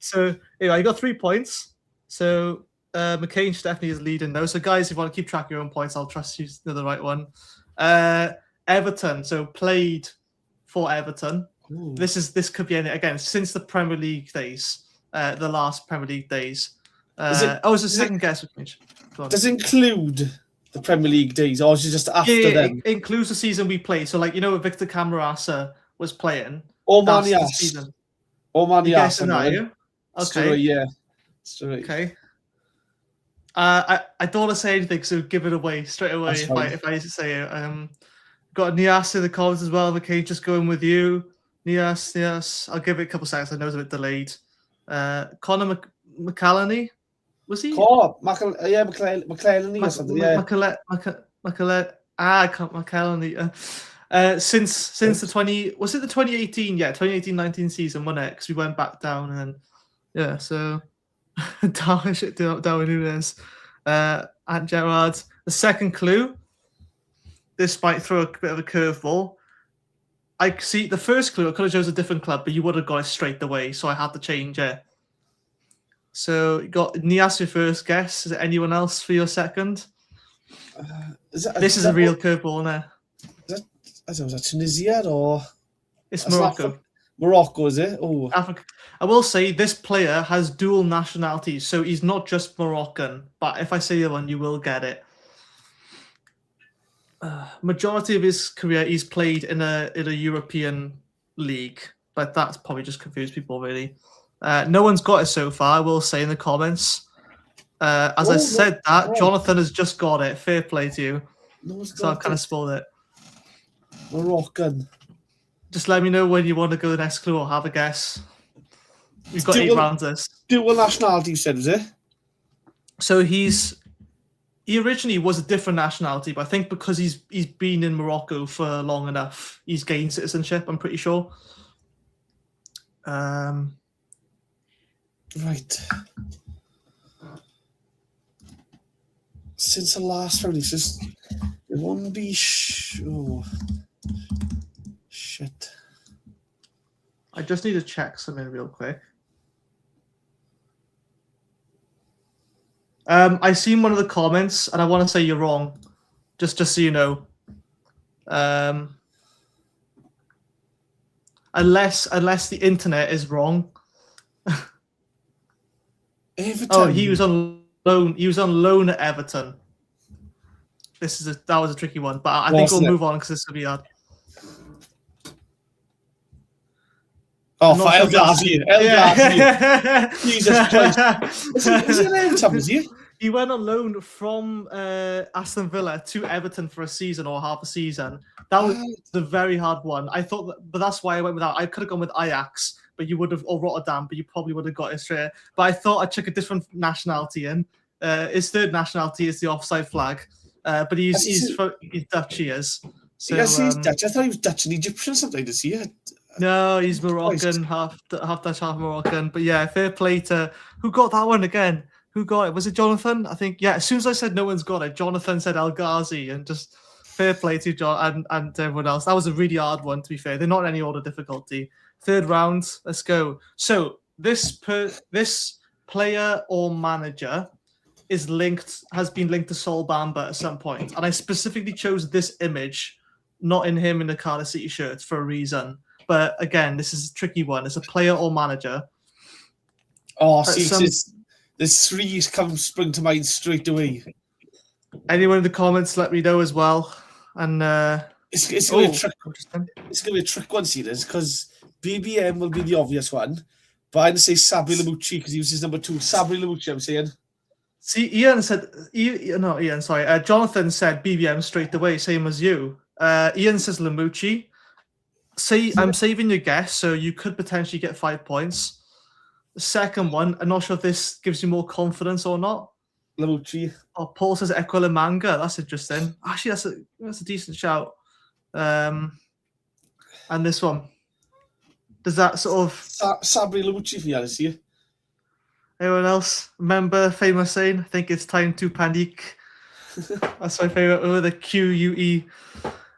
So anyway, you got 3 points. So McCain definitely is leading though. So guys, if you want to keep track of your own points, I'll trust you know the right one. Everton. So played for Everton. Ooh. This could be again since the Premier League days, the last Premier League days. It's a second guess. Does it include the Premier League days, or is it just after them? It includes the season we played. So Victor Camarasa was playing. Oman Yas. Okay. Straight, yeah. Straight. Okay. I don't want to say anything, so give it away straight away if I say it. Got Nias in the comments as well. Okay, just going with you. Nias. I'll give it a couple seconds. I know it's a bit delayed. Conor McCallany, was he? McCallany or something. Yeah. McCallany. Since the 2018? Yeah, 2018-19 season, wasn't it? Because we went back down and then so Darwin Nunes, and Gerrard. The second clue. This might throw a bit of a curveball. I see the first clue. I could have chosen a different club, but you would have got it straight away, so I had to change it. So you got Nias your first guess. Is there anyone else for your second? This is a real curveball, isn't it? Was that Tunisia or? It's Morocco. Morocco, is it? Oh, Africa. I will say this player has dual nationalities, so he's not just Moroccan. But if I say the one, you will get it. Majority of his career, he's played in a European league, but that's probably just confused people really. No one's got it so far. I will say in the comments. I said that, Jonathan has just got it. Fair play to you. So I've kind of spoiled it. Moroccan. Just let me know when you want to go the next clue or have a guess. We've got 8 rounds this. Dual nationality, you said, was it? So he originally was a different nationality, but I think because he's been in Morocco for long enough, he's gained citizenship, I'm pretty sure. Right. Since the last round, it won't be shit. I just need to check something real quick. I seen one of the comments, and I want to say you're wrong, just so you know. Unless the internet is wrong. Everton. Oh, he was on loan. He was on loan at Everton. That was a tricky one, but I think we'll move on because this will be hard. Oh, for El Ghazi. Jesus Christ. Is it Everton, is he? He went on loan from Aston Villa to Everton for a season or half a season. That was the very hard one. I thought, but that's why I went with that. I could have gone with Ajax, but you would have, or Rotterdam, but you probably would have got it straight. But I thought I'd check a different nationality in. His third nationality is the offside flag, but he's Dutch. He is. So, yes, he's Dutch. I thought he was Dutch and Egyptian or something. Does he? No, he's Moroccan, half Dutch, half Moroccan. But yeah, fair play to who got that one again. Who got it? Was it Jonathan? I think, yeah, as soon as I said no one's got it, Jonathan said El Ghazi, and just fair play to John and everyone else. That was a really hard one, to be fair. They're not in any order of difficulty. Third round, let's go. So this player or manager has been linked to Sol Bamba at some point. And I specifically chose this image, not in him in the Cardiff City shirt, for a reason. But again, this is a tricky one. It's a player or manager. Oh, see, there's 3 spring to mind straight away. Anyone in the comments, let me know as well. And it's gonna be a trick. It's gonna be a trick one, see this, because BBM will be the obvious one. But I'm gonna say Sabri Lamouchi because he was his number 2. Sabri Lamouchi, I'm saying. See, Jonathan said BBM straight away, same as you. Ian says Lamouchi. I'm saving your guess, so you could potentially get 5 points. The second one, I'm not sure if this gives you more confidence or not. Lamouchi. Oh, Paul says Equilimanga. That's interesting. Actually, that's a decent shout. And this one. Does that sort of... Sabri Lamouchi for you, I see. Anyone else remember famous saying? I think it's time to panic. That's my favourite. Oh, the QUE.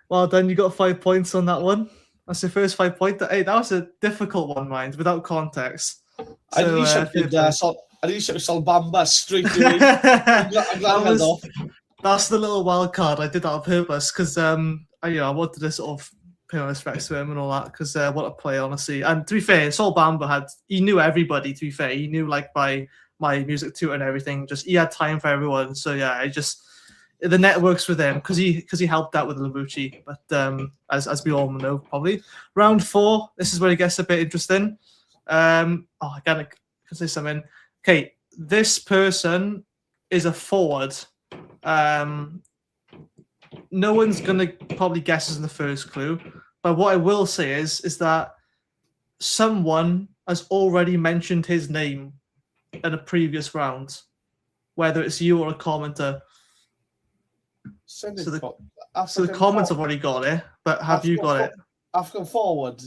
Well done, you got 5 points on that one. That's your first 5 point. Hey, that was a difficult one, mind, without context. I really should Sol Bamba straight away. I'm glad I held off. That's the little wild card. I did that on purpose because I wanted to sort of pay my respects to him and all that because what a play, honestly. And to be fair, Sol Bamba he knew everybody. To be fair, he knew like my music tutor and everything. Just he had time for everyone. So yeah, the networks with him because he helped out with Lamouchi. But as we all know, probably round 4. This is where it gets a bit interesting. Again, I can say something. Okay, this person is a forward. No one's gonna probably guess this in the first clue, but what I will say is that someone has already mentioned his name in a previous round, whether it's you or a commenter. So the comments have already got it, but have you got it? African forward.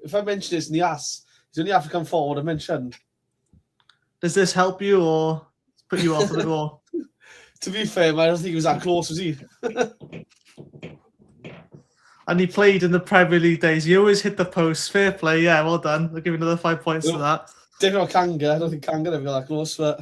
If I mention this in the ass, is the only African forward I mentioned. Does this help you or put you off a bit more? To be fair, man, I don't think he was that close, was he? And he played in the Premier League days. You always hit the post. Fair play. Yeah, well done. I'll give you another 5 points for that. Different Kanga. I don't think Kanga ever got that close, but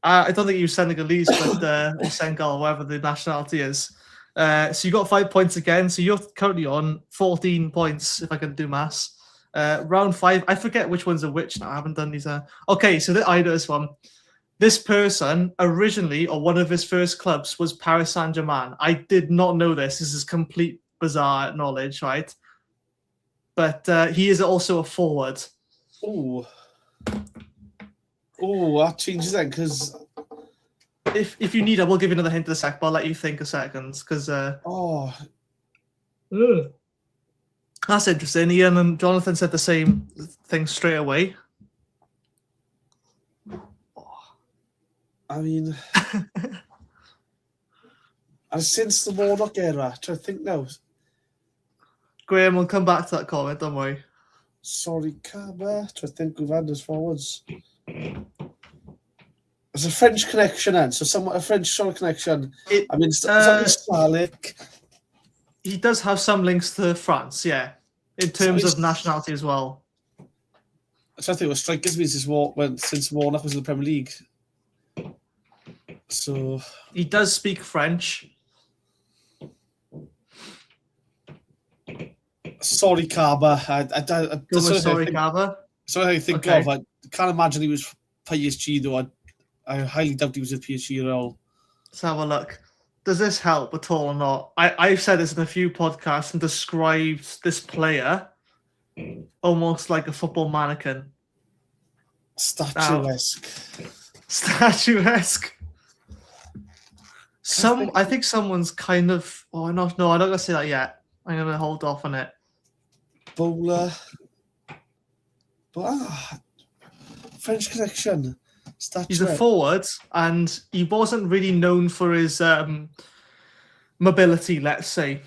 I don't think he was Senegalese, but or Senegal, whatever the nationality is. So you got 5 points again. So you're currently on 14 points, if I can do maths. Round 5. I forget which ones are which now. I haven't done these. Okay, so I know this one. This person originally, or one of his first clubs, was Paris Saint-Germain. I did not know this. This is complete bizarre knowledge, right? But he is also a forward. oh, that changes then because If you need, I will give you another hint in a sec, but I'll let you think a second because. That's interesting. Ian and Jonathan said the same thing straight away. I mean, and since the Warnock era, try to think now. Graham will come back to that comment, don't worry. Sorry, Kaba. Try to think who've had us forwards. There's a French connection, then. So somewhat a French sort of connection. Is that Slavic? He does have some links to France, yeah, in terms of nationality as well. I think what strikes me since Warnock was in the Premier League. So he does speak French. Sorry, Kaba. Sorry, Kaba. So I think of. I can't imagine he was PSG though. I highly doubt he was at PSG at all. Let's have a look. Does this help at all or not? I've said this in a few podcasts and described this player almost like a football mannequin. Statuesque. Statuesque. I think someone's kind of. Oh no, I'm not gonna say that yet. I'm gonna hold off on it. Bowler. French connection. He's a forward, and he wasn't really known for his mobility, let's say.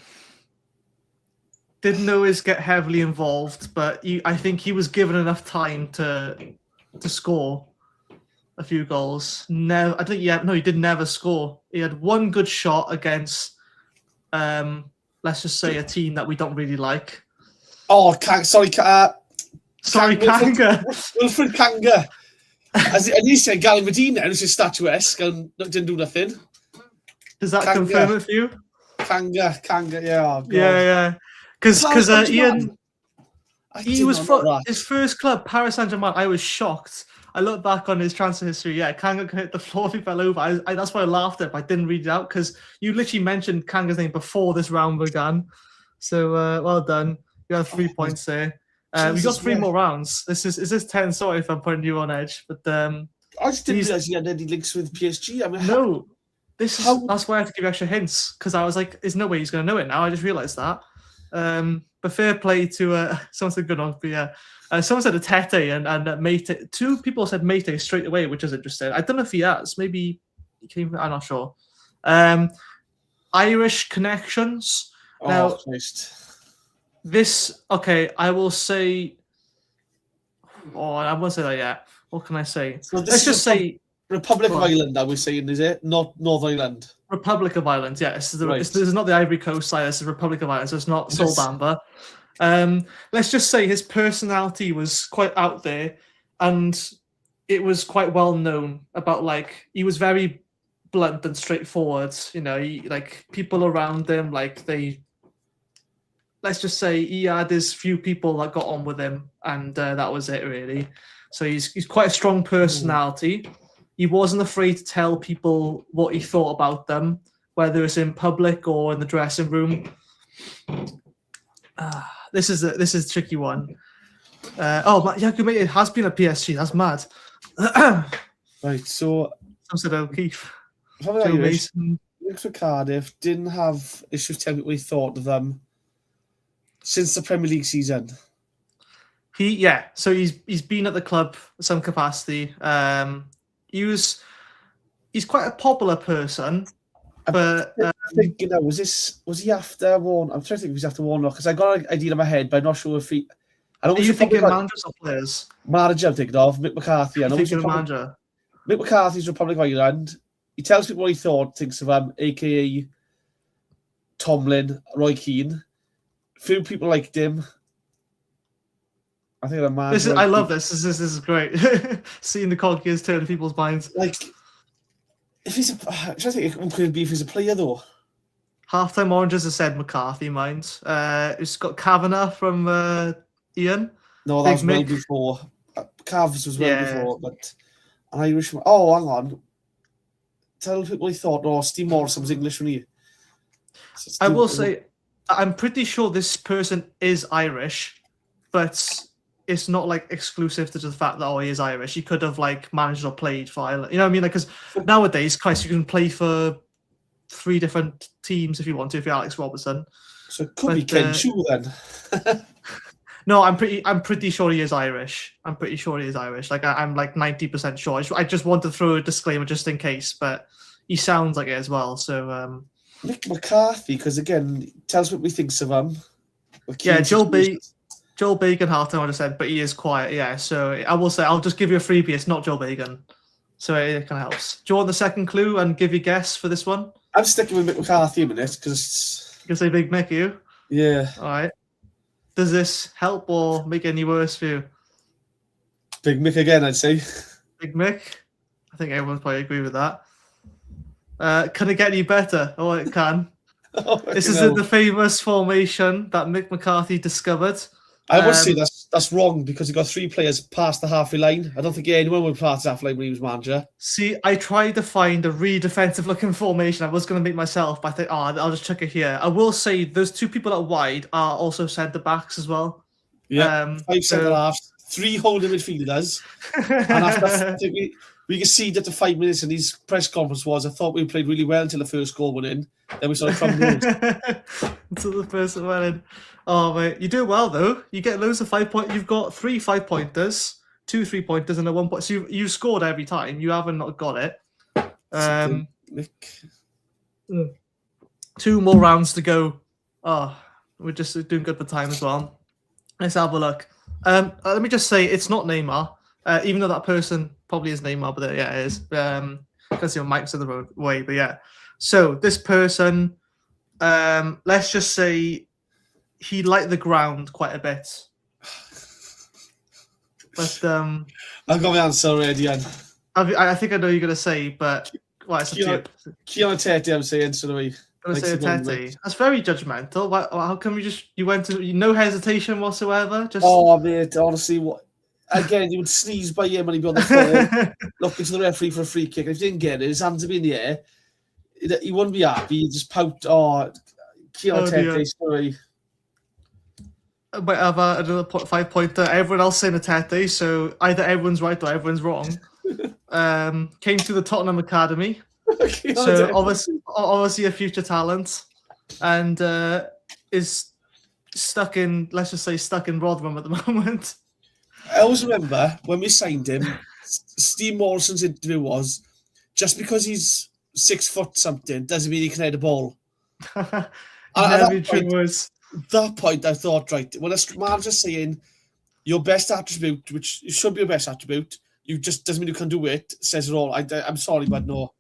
Didn't always get heavily involved, but I think he was given enough time to score a few goals. He did never score. He had one good shot against, let's just say, a team that we don't really like. Oh, sorry, Kanga. Wilfred Kanga. At least said Gary Medina, and it's just statuesque and didn't do nothing. Does that confirm it for you? Kanga, yeah. Oh, yeah. Because Ian, he was from his first club, Paris Saint-Germain. I was shocked. I looked back on his transfer history. Yeah, Kanga hit the floor if he fell over. That's why I laughed at it. I didn't read it out because you literally mentioned Kanga's name before this round began. So well done. You have 3 points there. We got 3 more rounds. Is this 10? Sorry if I'm putting you on edge, but I just didn't realize he had any links with PSG. I mean, no, that's why I have to give extra hints because I was like, "There's no way he's going to know it now." I just realised that. But fair play to someone said good on. But yeah, someone said Tete and Mate. 2 people said Mate straight away, which is interesting. I don't know if he has. Maybe he came. I'm not sure. Irish connections. Now, Christ. I will say. Oh, I won't say that yet. What can I say? So Let's just say Republic of Ireland. Are we saying is it not Northern Ireland? Republic of Ireland. Yeah, this is not the Ivory Coast side. This is Republic of Ireland. So it's not Sol Bamba. Let's just say his personality was quite out there, and it was quite well known about he was very blunt and straightforward. You know, people around him let's just say he had his few people that got on with him, and that was it, really. So he's quite a strong personality. He wasn't afraid to tell people what he thought about them, whether it's in public or in the dressing room. This is a tricky one. It has been a PSG. That's mad. Right, so some said O'Keefe. Joe Mason. Looks for Cardiff. Didn't have issues telling what we thought of them since the Premier League season. So he's been at the club in some capacity. He's quite a popular person, but thinking was he after Warnock? I'm trying to think if he's after Warnock because I got an idea in my head, but I'm not sure if he. I don't. Are you thinking managers or players? Manager, I'm thinking of Mick McCarthy. I know manager. Mick McCarthy's Republic of Ireland. He tells people what he thinks of him, aka Tomlin, Roy Keane. Few people liked him. I think I'm mad. This is, I love this. This is great. Seeing the cog gears turn in people's minds. Like, if he's I'm trying to think who could it be if he's a player though. Halftime Oranges has said McCarthy, mind. It's got Kavanagh from Ian. No, that Big was well Mick. before. Cavs was well Yeah. before, but an Irishman. Oh, hang on. Tell people he thought, oh, Steve Morrison was English when he. I will say, I'm pretty sure this person is Irish, but it's not like exclusive to the fact that he is Irish. He could have like managed or played for Ireland. You know what I mean? Like, because nowadays, Christ, you can play for 3 different teams if you want to. If you're Alex Robertson, so it could be Ken Chu then. No, I'm pretty sure he is Irish. I'm pretty sure he is Irish. Like I'm like 90% sure. I just want to throw a disclaimer just in case, but he sounds like it as well. So Mick McCarthy, because again, tells what we thinks of him. Yeah, Joel Bacon halftime I just said, but he is quiet. Yeah, so I will say I'll just give you a freebie. It's not Joel Bacon, so it kind of helps. Do you want the second clue and give your guess for this one? I'm sticking with Mick McCarthy a minute because You can say Big Mick, you. Yeah. All right. Does this help or make it any worse for you? Big Mick again, I'd say. Big Mick. I think everyone's probably agree with that. Can it get any better? Oh, it can. This is the famous formation that Mick McCarthy discovered. I would say that's wrong because he got 3 players past the halfway line. I don't think anyone would pass the halfway line when he was manager. See, I tried to find a really defensive looking formation. I was going to make myself, but I think, I'll just chuck it here. I will say those 2 people at wide are also centre backs as well. Yeah, 5 centre halves, 3 holding midfielders. And after we could see that the 5 minutes in his press conference was, I thought we played really well until the first goal went in. Then we started crumbling. Until the first one went in. Oh, mate, you do well though. You get loads of 5 points. You've got 3 5-pointers, 2 3-pointers, and a 1 point. So you scored every time. You haven't not got it. 2 more rounds to go. Oh, we're just doing good for time as well. Let's have a look. Let me just say it's not Neymar, even though that person probably is Neymar, but yeah, it is. Because your mic's in the road way, but yeah. So this person, let's just say he liked the ground quite a bit. But I've got my answer already, Ian. I think I know you're gonna say, but it's a tip. Keanu Tete, I'm saying, so do we. Gonna say Tete. That's very judgmental. How come you went to no hesitation whatsoever? Just mate, honestly, what? Again, you would sneeze by him when he'd be on the floor, looking to the referee for a free kick. If he didn't get it, his hands would be in the air. He wouldn't be happy. He'd just pout. Keanu Tete, sorry. Might have another 5-pointer. Everyone else saying a Tete, so either everyone's right or everyone's wrong. Came through the Tottenham Academy, so obviously a future talent, and is stuck in, let's just say, stuck in Rotherham at the moment. I always remember when we signed him, Steve Morrison's interview was, just because he's 6 foot something doesn't mean he can head a ball. That point, I thought, right, when a manager's saying your best attribute, which should be your best attribute, you just doesn't mean you can do it, says it all. I'm sorry, but no.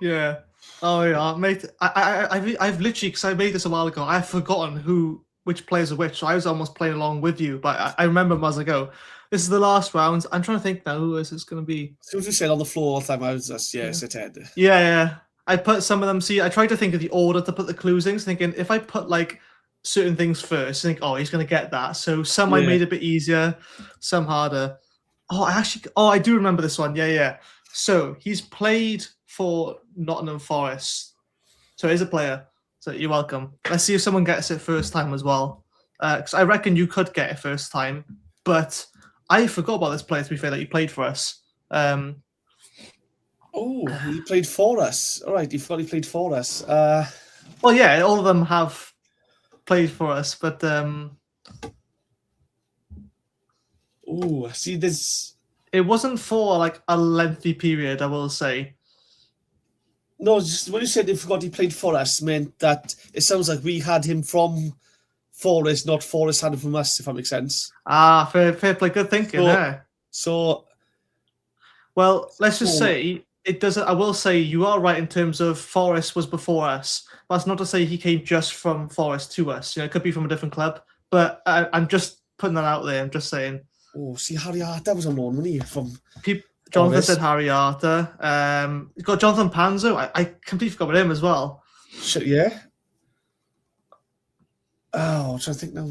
Yeah. Oh yeah, mate. I've literally, because I made this a while ago, I've forgotten which players are which. So I was almost playing along with you, but I remember them as I go. This is the last round. I'm trying to think now who is this going to be. As soon as you said on the floor all the time, I was just sit head. Yeah. I put some of them. See, I tried to think of the order to put the clues in. Thinking if I put like certain things first, I think, he's going to get that. So some I made a bit easier, some harder. I do remember this one. Yeah. So he's played for Nottingham Forest. So he's a player. So you're welcome. Let's see if someone gets it first time as well. Because I reckon you could get it first time, but I forgot about this player, to be fair, that he played for us. He played for us. All right, he played for us. Well, yeah, all of them have played for us, but see, this. It wasn't for like a lengthy period, I will say. No, just when you said he forgot he played for us, meant that it sounds like we had him from Forest, not Forest had him from us, if that makes sense. Fair play, good thinking. Well, let's just say it doesn't. I will say you are right in terms of Forest was before us. That's not to say he came just from Forest to us. It could be from a different club. But I'm just putting that out there. I'm just saying. Oh, see, Harry Arter was on loan, wasn't he? From Jonathan Forest. said Harry Arter. You've got Jonathan Panzo. I completely forgot about him as well. Shit, yeah. Oh, I'm trying to think now.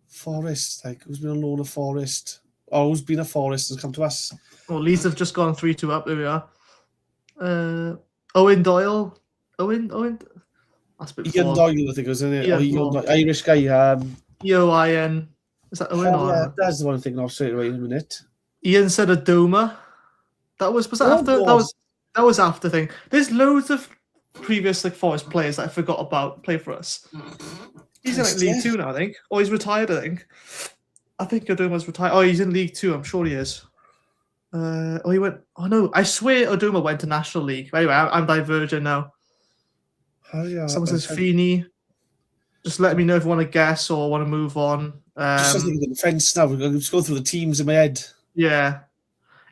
Forest, like, who's been on loan at Forest? Or who's been at Forest and come to us? Well, Leeds have just gone 3-2 up. There we are. Owen Doyle. Owen. That's a bit Ian before. Doyle, I think, isn't it? Yeah, Or Ian Doyle, Irish guy. EOIN. Is that Owen? Yeah, that's the one I'm thinking of straight away in a minute. Ian said Adoma. Was that Oh, after? God. That was after thing. There's loads of previous like Forest players that I forgot about play for us. He's in like League 2 now, I think. Or he's retired, I think. I think Odoma's retired. Oh, he's in League 2, I'm sure he is. He went. Oh no, I swear Odoma went to National League. Anyway, I'm diverging now. Someone says Feeney. Just let me know if you want to guess or want to move on. Just thinking of the defence now. We're going to go through the teams in my head. Yeah.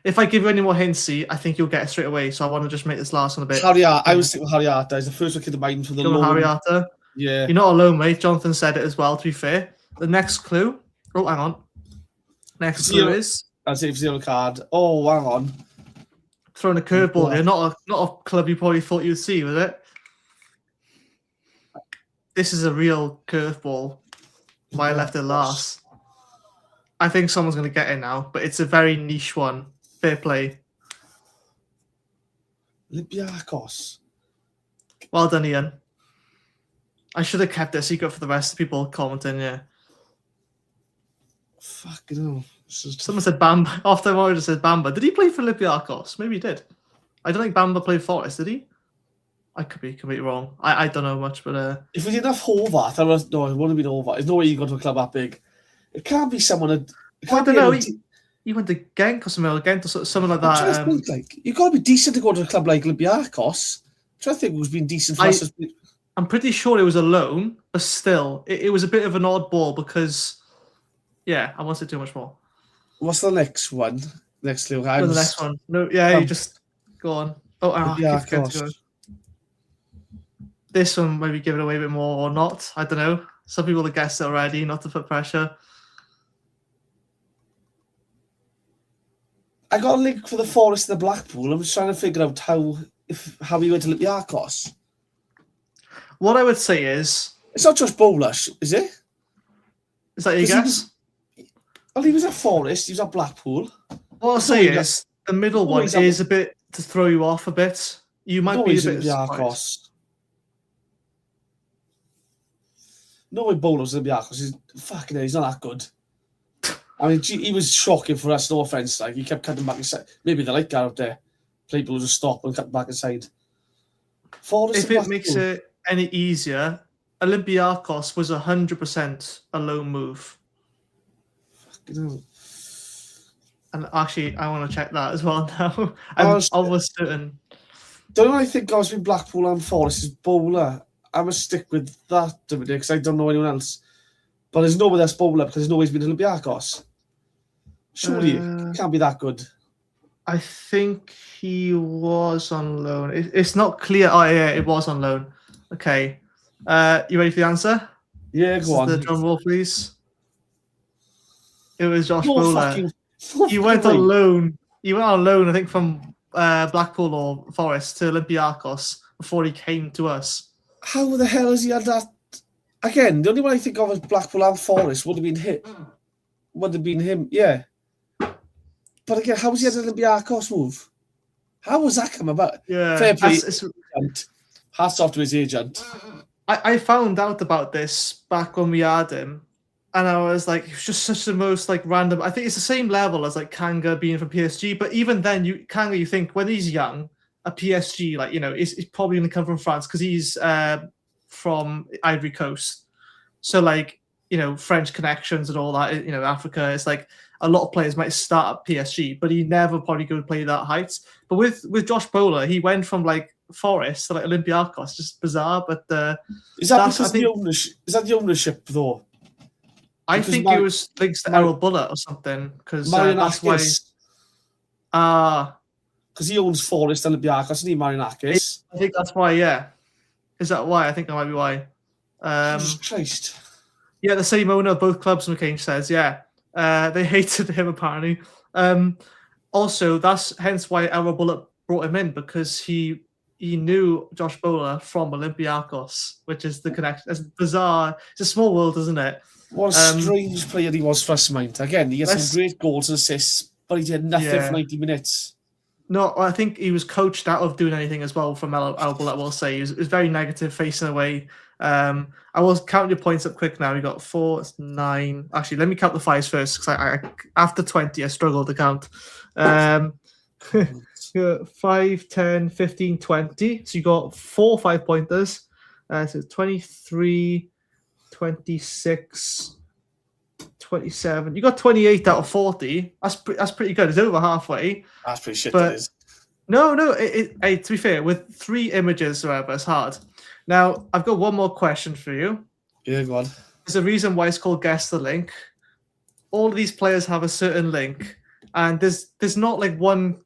If I give you any more hintsy, I think you'll get it straight away. So I want to just make this last one a bit. Harry Arter. I was thinking Harry Arter. He's the first one to mind for the loan. Harry Arter. Yeah. You're not alone, mate. Jonathan said it as well, to be fair. The next clue. Oh, hang on. Next clue is. I'll say zero card. Oh, hang on. Throwing a curveball here. Not a club you probably thought you'd see, was it? This is a real curveball. Why I left it last. I think someone's going to get it now, but it's a very niche one. Fair play. Olympiacos. Well done, Ian. I should have kept it a secret for the rest of the people commenting, yeah. Fucking hell. Someone said Bamba. After I just said Bamba. Did he play for Olympiacos? Maybe he did. I don't think Bamba played Forest, did he? I could be completely wrong. I don't know much, but... If we didn't have Horvath, no, it wouldn't have been Horvath. There's no way you go to a club that big. It can't be someone... I don't know. He went to Genk or something, or Ghent or something like that. You've got to be decent to go to a club like Olympiacos. I'm trying to think who's been decent for us. I'm pretty sure it was a loan, but still, it was a bit of an oddball because... Yeah, I won't say too much more. What's the next one? Next clue. The next one. No, yeah, you just go on. Olympiacos. This one maybe give it away a bit more or not. I don't know. Some people have guessed it already, not to put pressure. I got a link for the Forest and the Blackpool. I'm just trying to figure out how he went to Olympiacos. What I would say is... It's not just Bowler, is it? Is that your guess? He was at Forest, he was at Blackpool. What I'll say is, the middle one is a bit to throw you off a bit. You might be a bit surprised. No way Bowler's Olympiacos. He's not that good. I mean, he was shocking for us, no offence. Like, he kept cutting back inside. Maybe they like that out there. People just stop and cut back inside. Forest if it makes it any easier, Olympiacos was 100% a loan move. And actually, I want to check that as well now. I'm almost certain. Don't know. I think I was between Blackpool and Forest is Bowler. I'm going to stick with that because I don't know anyone else. But there's nobody else Bowler because there's no way he's been to Olympiacos. Surely it can't be that good. I think he was on loan. It's not clear. Oh, yeah, it was on loan. Okay. You ready for the answer? Yeah, go on. The drum roll, please. It was Josh Bowler. He went on loan. He went on loan, I think, from Blackpool or Forest to Olympiacos before he came to us. How the hell has he had that? Again, the only one I think of as Blackpool and Forest would have been him. Yeah. But again, how was he had an Olympiacos move? How was that come about? Yeah. Fair play. Hats off to his agent. I found out about this back when we had him. And I was like, it was just such the most like random. I think it's the same level as like Kanga being from PSG. But even then, Kanga, you think when he's young, a PSG, like, you know, is probably going to come from France because he's from Ivory Coast. So like, you know, French connections and all that, you know, Africa, it's like a lot of players might start at PSG, but he never probably go to play that height. But with Josh Bowler, he went from like Forest to like Olympiacos, just bizarre. But is that because the ownership? Is that the ownership though? I think it was links to Errol Bullitt or something because that's why. Because he owns Forest and Olympiacos, and he Marinakis. I think that's why. Yeah, is that why? I think that might be why. Jesus Christ! Yeah, the same owner of both clubs, McCain says. Yeah, they hated him apparently. Also, that's hence why Errol Bullock brought him in, because he knew Josh Bowler from Olympiacos, which is the connection. It's bizarre. It's a small world, isn't it? What a strange player he was for us, mind. Again, he had some great goals and assists, but he did nothing for 90 minutes. No, I think he was coached out of doing anything as well from Errol Bullock, I will say. He was very negative, facing away. I will count your points up quick now. You got 4, it's 9. Actually, let me count the 5s first, because I after 20, I struggled to count. 5, 10, 15, 20. So you got 4 5-pointers. So 23, 26, 27. You got 28 out of 40. That's pretty good. It's over halfway. That's pretty shit, but that is. No. Hey, to be fair, with 3 images, whatever, it's hard. Now, I've got one more question for you. Yeah, go on. There's a reason why it's called Guess the Link. All of these players have a certain link, and there's not like one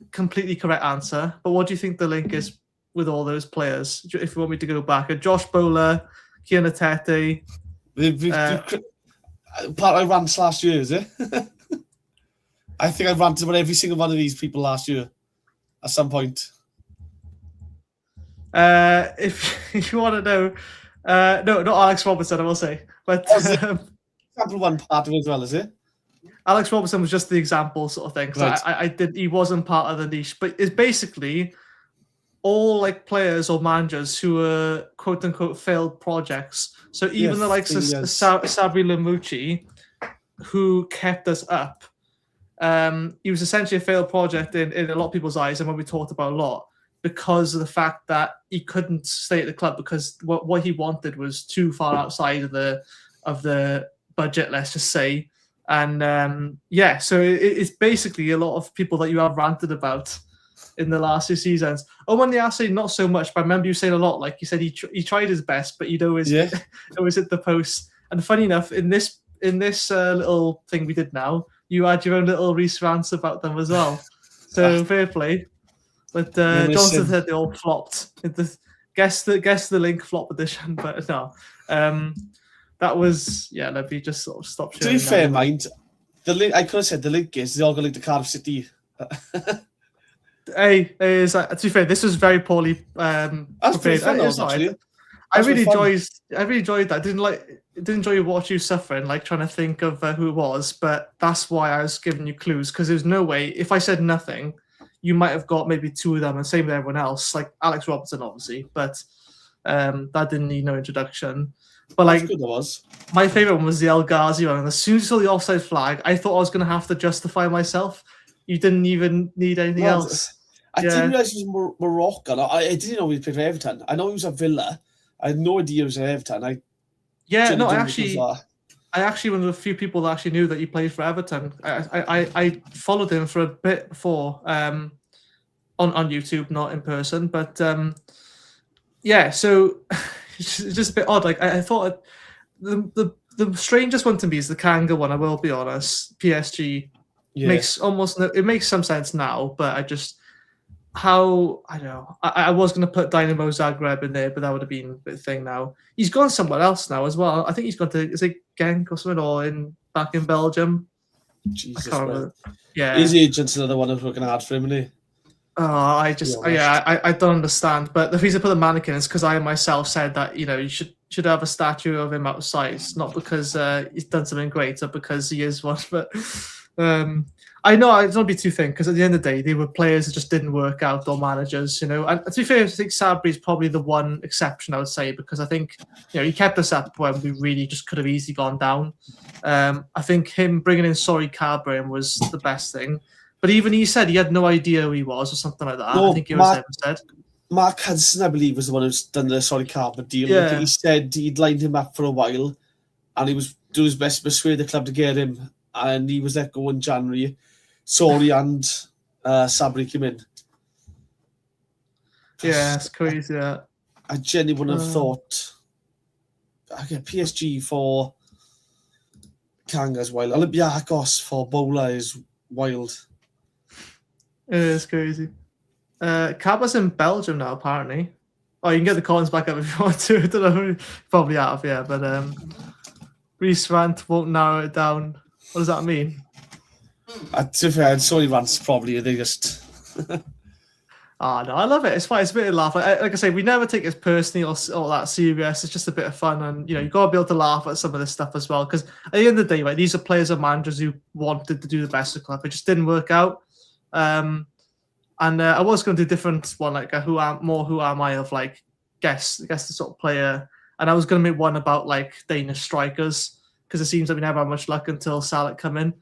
completely correct answer. But what do you think the link is with all those players? If you want me to go back, Josh Bowler, Kian Atete. Part I ranted last year, is it? I think I ranted about every single one of these people last year at some point. If you want to know, no, not Alex Robertson, I will say, but example one part of it as well, is it? Alex Robertson was just the example sort of thing. So Right. He wasn't part of the niche, but it's basically all like players or managers who were quote unquote failed projects. So even the likes of Sabri Lamucci, who kept us up, he was essentially a failed project in a lot of people's eyes, and what we talked about a lot, because of the fact that he couldn't stay at the club because what he wanted was too far outside of the budget, let's just say. And so it's basically a lot of people that you have ranted about in the last 2 seasons. Owen Niasse, not so much, but I remember you saying a lot, like you said, he tried his best, but he'd always always hit the post. And funny enough, in this little thing we did now, you had your own little Reese rants about them as well. So fair play. But Johnson said they all flopped. Guess the link flop edition, but no. That was let me just sort of stop. To be fair, mind the link. I could have said the link is they all got linked to Cardiff City. To be fair, this was very poorly prepared. Fun, actually. I really enjoyed that. I didn't enjoy watch you suffering, like trying to think of who it was, but that's why I was giving you clues, because there's no way if I said nothing, you might have got maybe 2 of them, and same with everyone else, like Alex Robertson, obviously, but that didn't need no introduction. But like, good, was. My favorite one was the El Ghazi one. And as soon as you saw the offside flag, I thought I was going to have to justify myself. You didn't even need anything else. I didn't realize he was Moroccan. I didn't know he played for Everton. I know he was at Villa. I had no idea he was at Everton. I actually one of the few people that actually knew that he played for Everton. I followed him for a bit before on YouTube, not in person, but so it's just a bit odd. Like I thought the strangest one to me is the Kanga one. I will be honest. PSG makes some sense now, but I don't know. I was going to put Dynamo Zagreb in there, but that would have been a bit thing now. He's gone somewhere else now as well. I think he's gone to, is it Genk or something, or back in Belgium? Jesus, I can't remember. Yeah. His agent's another one who's working hard for him, isn't he? I don't understand. But the reason I put the mannequin is because I myself said that, you should have a statue of him outside, not because he's done something great, but because he is one. But I know I don't be too thin, because at the end of the day, they were players that just didn't work out, or managers, And to be fair, I think Sabri is probably the one exception, I would say, because I think he kept us up when we really just could have easily gone down. I think him bringing in Sori Cabrin was the best thing. But even he said he had no idea who he was, or something like that. No, I think he was said. Mark Hudson, I believe, was the one who's done the Sori Cabrin deal. Yeah. He said he'd lined him up for a while, and he was doing his best to persuade the club to get him, and he was let go in January. Sori and Sabri came in. Yeah, it's crazy. Yeah. I genuinely have thought, PSG for Kanga's wild. Olympiacos for Bowler is wild. It is crazy. Cabba's in Belgium now, apparently. Oh, you can get the coins back up if you want to. I don't know. Probably out of, but Reece rant won't narrow it down. What does that mean? To be fair, Sony rants probably, they just... Oh, no, I love it. It's fun. It's a bit of laugh. Like I say, we never take it personally or that serious. It's just a bit of fun. And, you know, you've got to be able to laugh at some of this stuff as well. Because at the end of the day, right, these are players and managers who wanted to do the best of the club. It just didn't work out. And I was going to do a different one, like a who am I of like guess the sort of player. And I was going to make one about like Danish strikers because it seems like we never had much luck until Salah come in.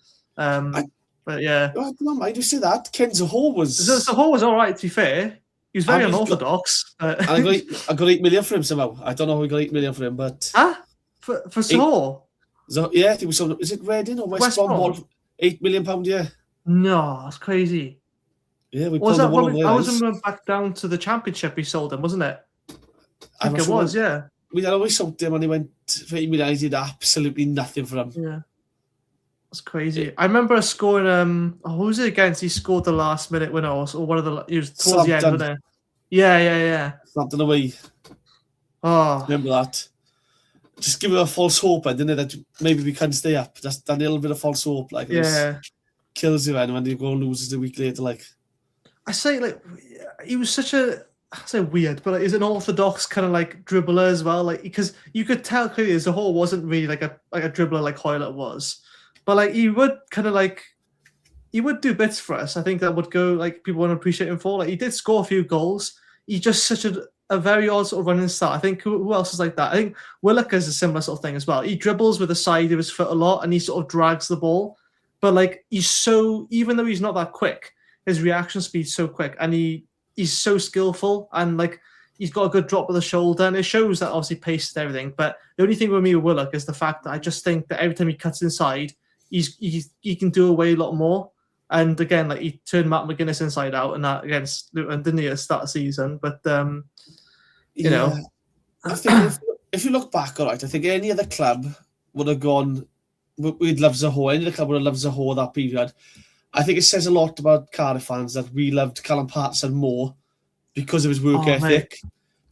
But yeah, I don't know, mind you say that. Ken Zaho was... Zaho was all right, to be fair. He was very unorthodox. And I got 8 million for him somehow. I don't know how we got 8 million for him, but... Huh? For Zaho? Yeah, I think it was some... Is it Reading or West Brom? £8 million, yeah. No, that's crazy. Yeah, we pulled the one on I was going back down to the Championship we sold him, wasn't it? I think it was, yeah. We had always sold him and he went for 8 million. He did absolutely nothing for him. Yeah. That's crazy. I remember scoring. Who was it against? He scored the last minute winner, or one of the. He was towards the end, wasn't it? Yeah. Slapped away. Oh, remember that? Just give it a false hope, didn't it? That maybe we can stay up. Just a little bit of false hope, like kills you, and when you go and lose a week later, like. I say, like, he was such a. I say weird, but like, he's an orthodox kind of like dribbler as well, like because you could tell clearly as a whole wasn't really like a dribbler like Hoylett was. But like he would kind of like he would do bits for us. I think that would go like people want to appreciate him for. Like he did score a few goals. He's just such a very odd sort of running style. I think who else is like that? I think Willock is a similar sort of thing as well. He dribbles with the side of his foot a lot and he sort of drags the ball. But like he's so even though he's not that quick, his reaction speed's so quick and he's so skillful and like he's got a good drop of the shoulder and it shows that obviously pace and everything. But the only thing with me with Willock is the fact that I just think that every time he cuts inside, he can do away a lot more. And again, like he turned Matt McGuinness inside out and that against Luton, didn't he, at the start of the season? But you know, I think if you look back, all right, I think any other club would have gone. We'd love Zaho. Any other club would have loved Zaho that period. I think it says a lot about Cardiff fans that we loved Callum Patterson more because of his work ethic.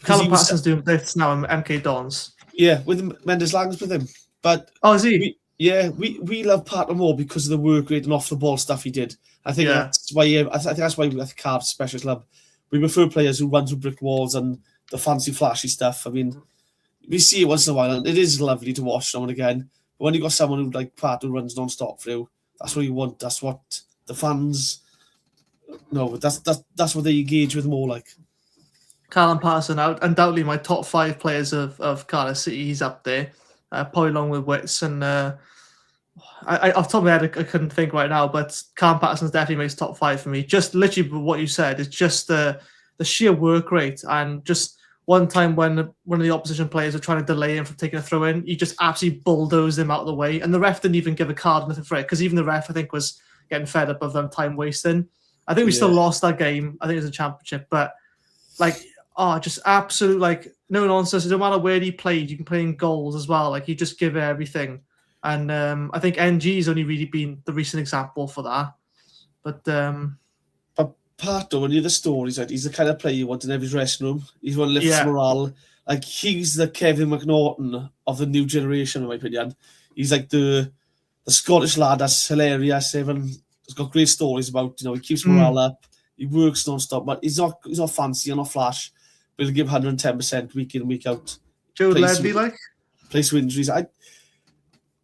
Callum Patterson's doing bits now in MK Dons. Yeah, with Mendes Langs with him. But is he? We love Patterson more because of the work rate and off the ball stuff he did. I think that's why. I think that's why we have Cardiff's special club. We prefer players who run through brick walls and the fancy, flashy stuff. I mean, we see it once in a while, and it is lovely to watch now and again. But when you got someone who like Patterson who runs non-stop through, that's what you want. That's what the fans. No, that's what they engage with more like. Callum Patterson, undoubtedly my top 5 players of Cardiff City. He's up there, probably along with Wits and. I off the top of my head, I couldn't think right now, but Callum Patterson's definitely makes top 5 for me. Just literally what you said is just the sheer work rate, and just one time when one of the opposition players were trying to delay him from taking a throw in, he just absolutely bulldozed him out of the way, and the ref didn't even give a card or nothing for it because even the ref I think was getting fed up of them time wasting. I think we still lost that game. I think it was a championship, but like just absolute like no nonsense. It doesn't matter where he played, you can play in goals as well. Like he just give it everything. And I think NG's only really been the recent example for that. But Pato, when you hear the stories, like, he's the kind of player you want in every dressing room. He's one that lifts morale. Like he's the Kevin McNaughton of the new generation, in my opinion. He's like the Scottish lad that's hilarious. He's got great stories about, he keeps morale up. He works non-stop, but he's not fancy, not flash. But he'll give 110% week in, week out. Joe Ledley, plays with injuries.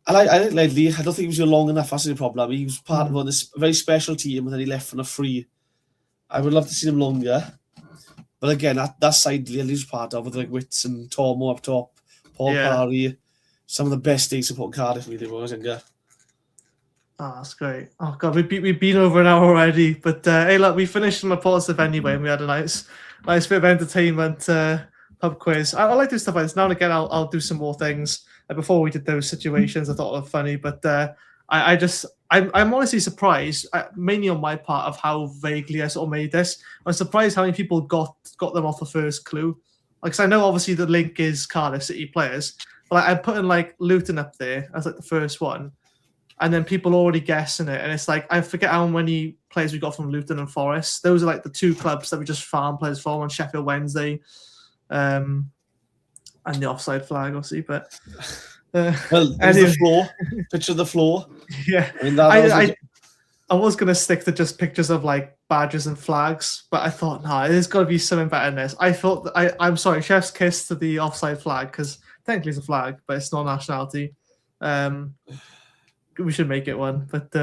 I like Ledley. I don't think he was here long enough. That's the problem. He was part of this very special team, and then he left on a free. I would love to see him longer, but again, that side Ledley was part of with like Wits and Tormo up top, Paul Parry, some of the best days supporting Cardiff really was. And that's great. Oh god, we've been over an hour already, but hey, look, we finished on a positive anyway, and we had a nice bit of entertainment. Pub quiz. I like to do stuff like this. Now and again, I'll do some more things. Before we did those situations, I thought it was funny, but I'm honestly surprised, mainly on my part, of how vaguely I sort of made this. I'm surprised how many people got them off the first clue. Like, 'cause I know obviously the link is Cardiff City players, but like, I'm putting like Luton up there as like the first one, and then people already guessing it, and it's like I forget how many players we got from Luton and Forest. Those are like the 2 clubs that we just farm players from on Sheffield Wednesday. And the offside flag, obviously, but Well, there's Anyway. the floor. Picture of the floor. Yeah. I mean, I was going to stick to just pictures of like badges and flags, but I thought, no, there's got to be something better than this. I thought, I'm sorry, chef's kiss to the offside flag, because technically it's a flag, but it's not nationality. We should make it one. But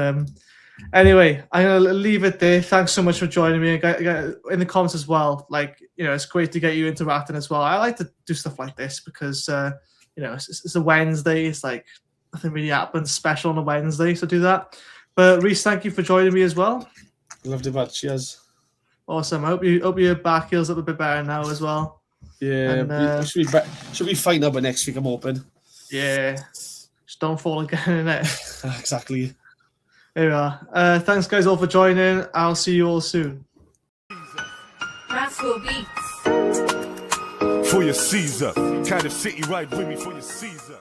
anyway, I'm going to leave it there. Thanks so much for joining me. In the comments as well, like, you know, it's great to get you interacting as well. I like to do stuff like this because, you know, it's a Wednesday. It's like nothing really happens special on a Wednesday, so do that. But Reece, thank you for joining me as well. Loved it, but cheers. Awesome. I hope your back heals up a bit better now as well. Yeah, and, should be fine now by next week, I'm hoping. Yeah. Just don't fall again in it. Exactly. There we are. Thanks guys all for joining. I'll see you all soon. Rascal Beats. For your Caesar. Cardiff City ride with me for your Caesar.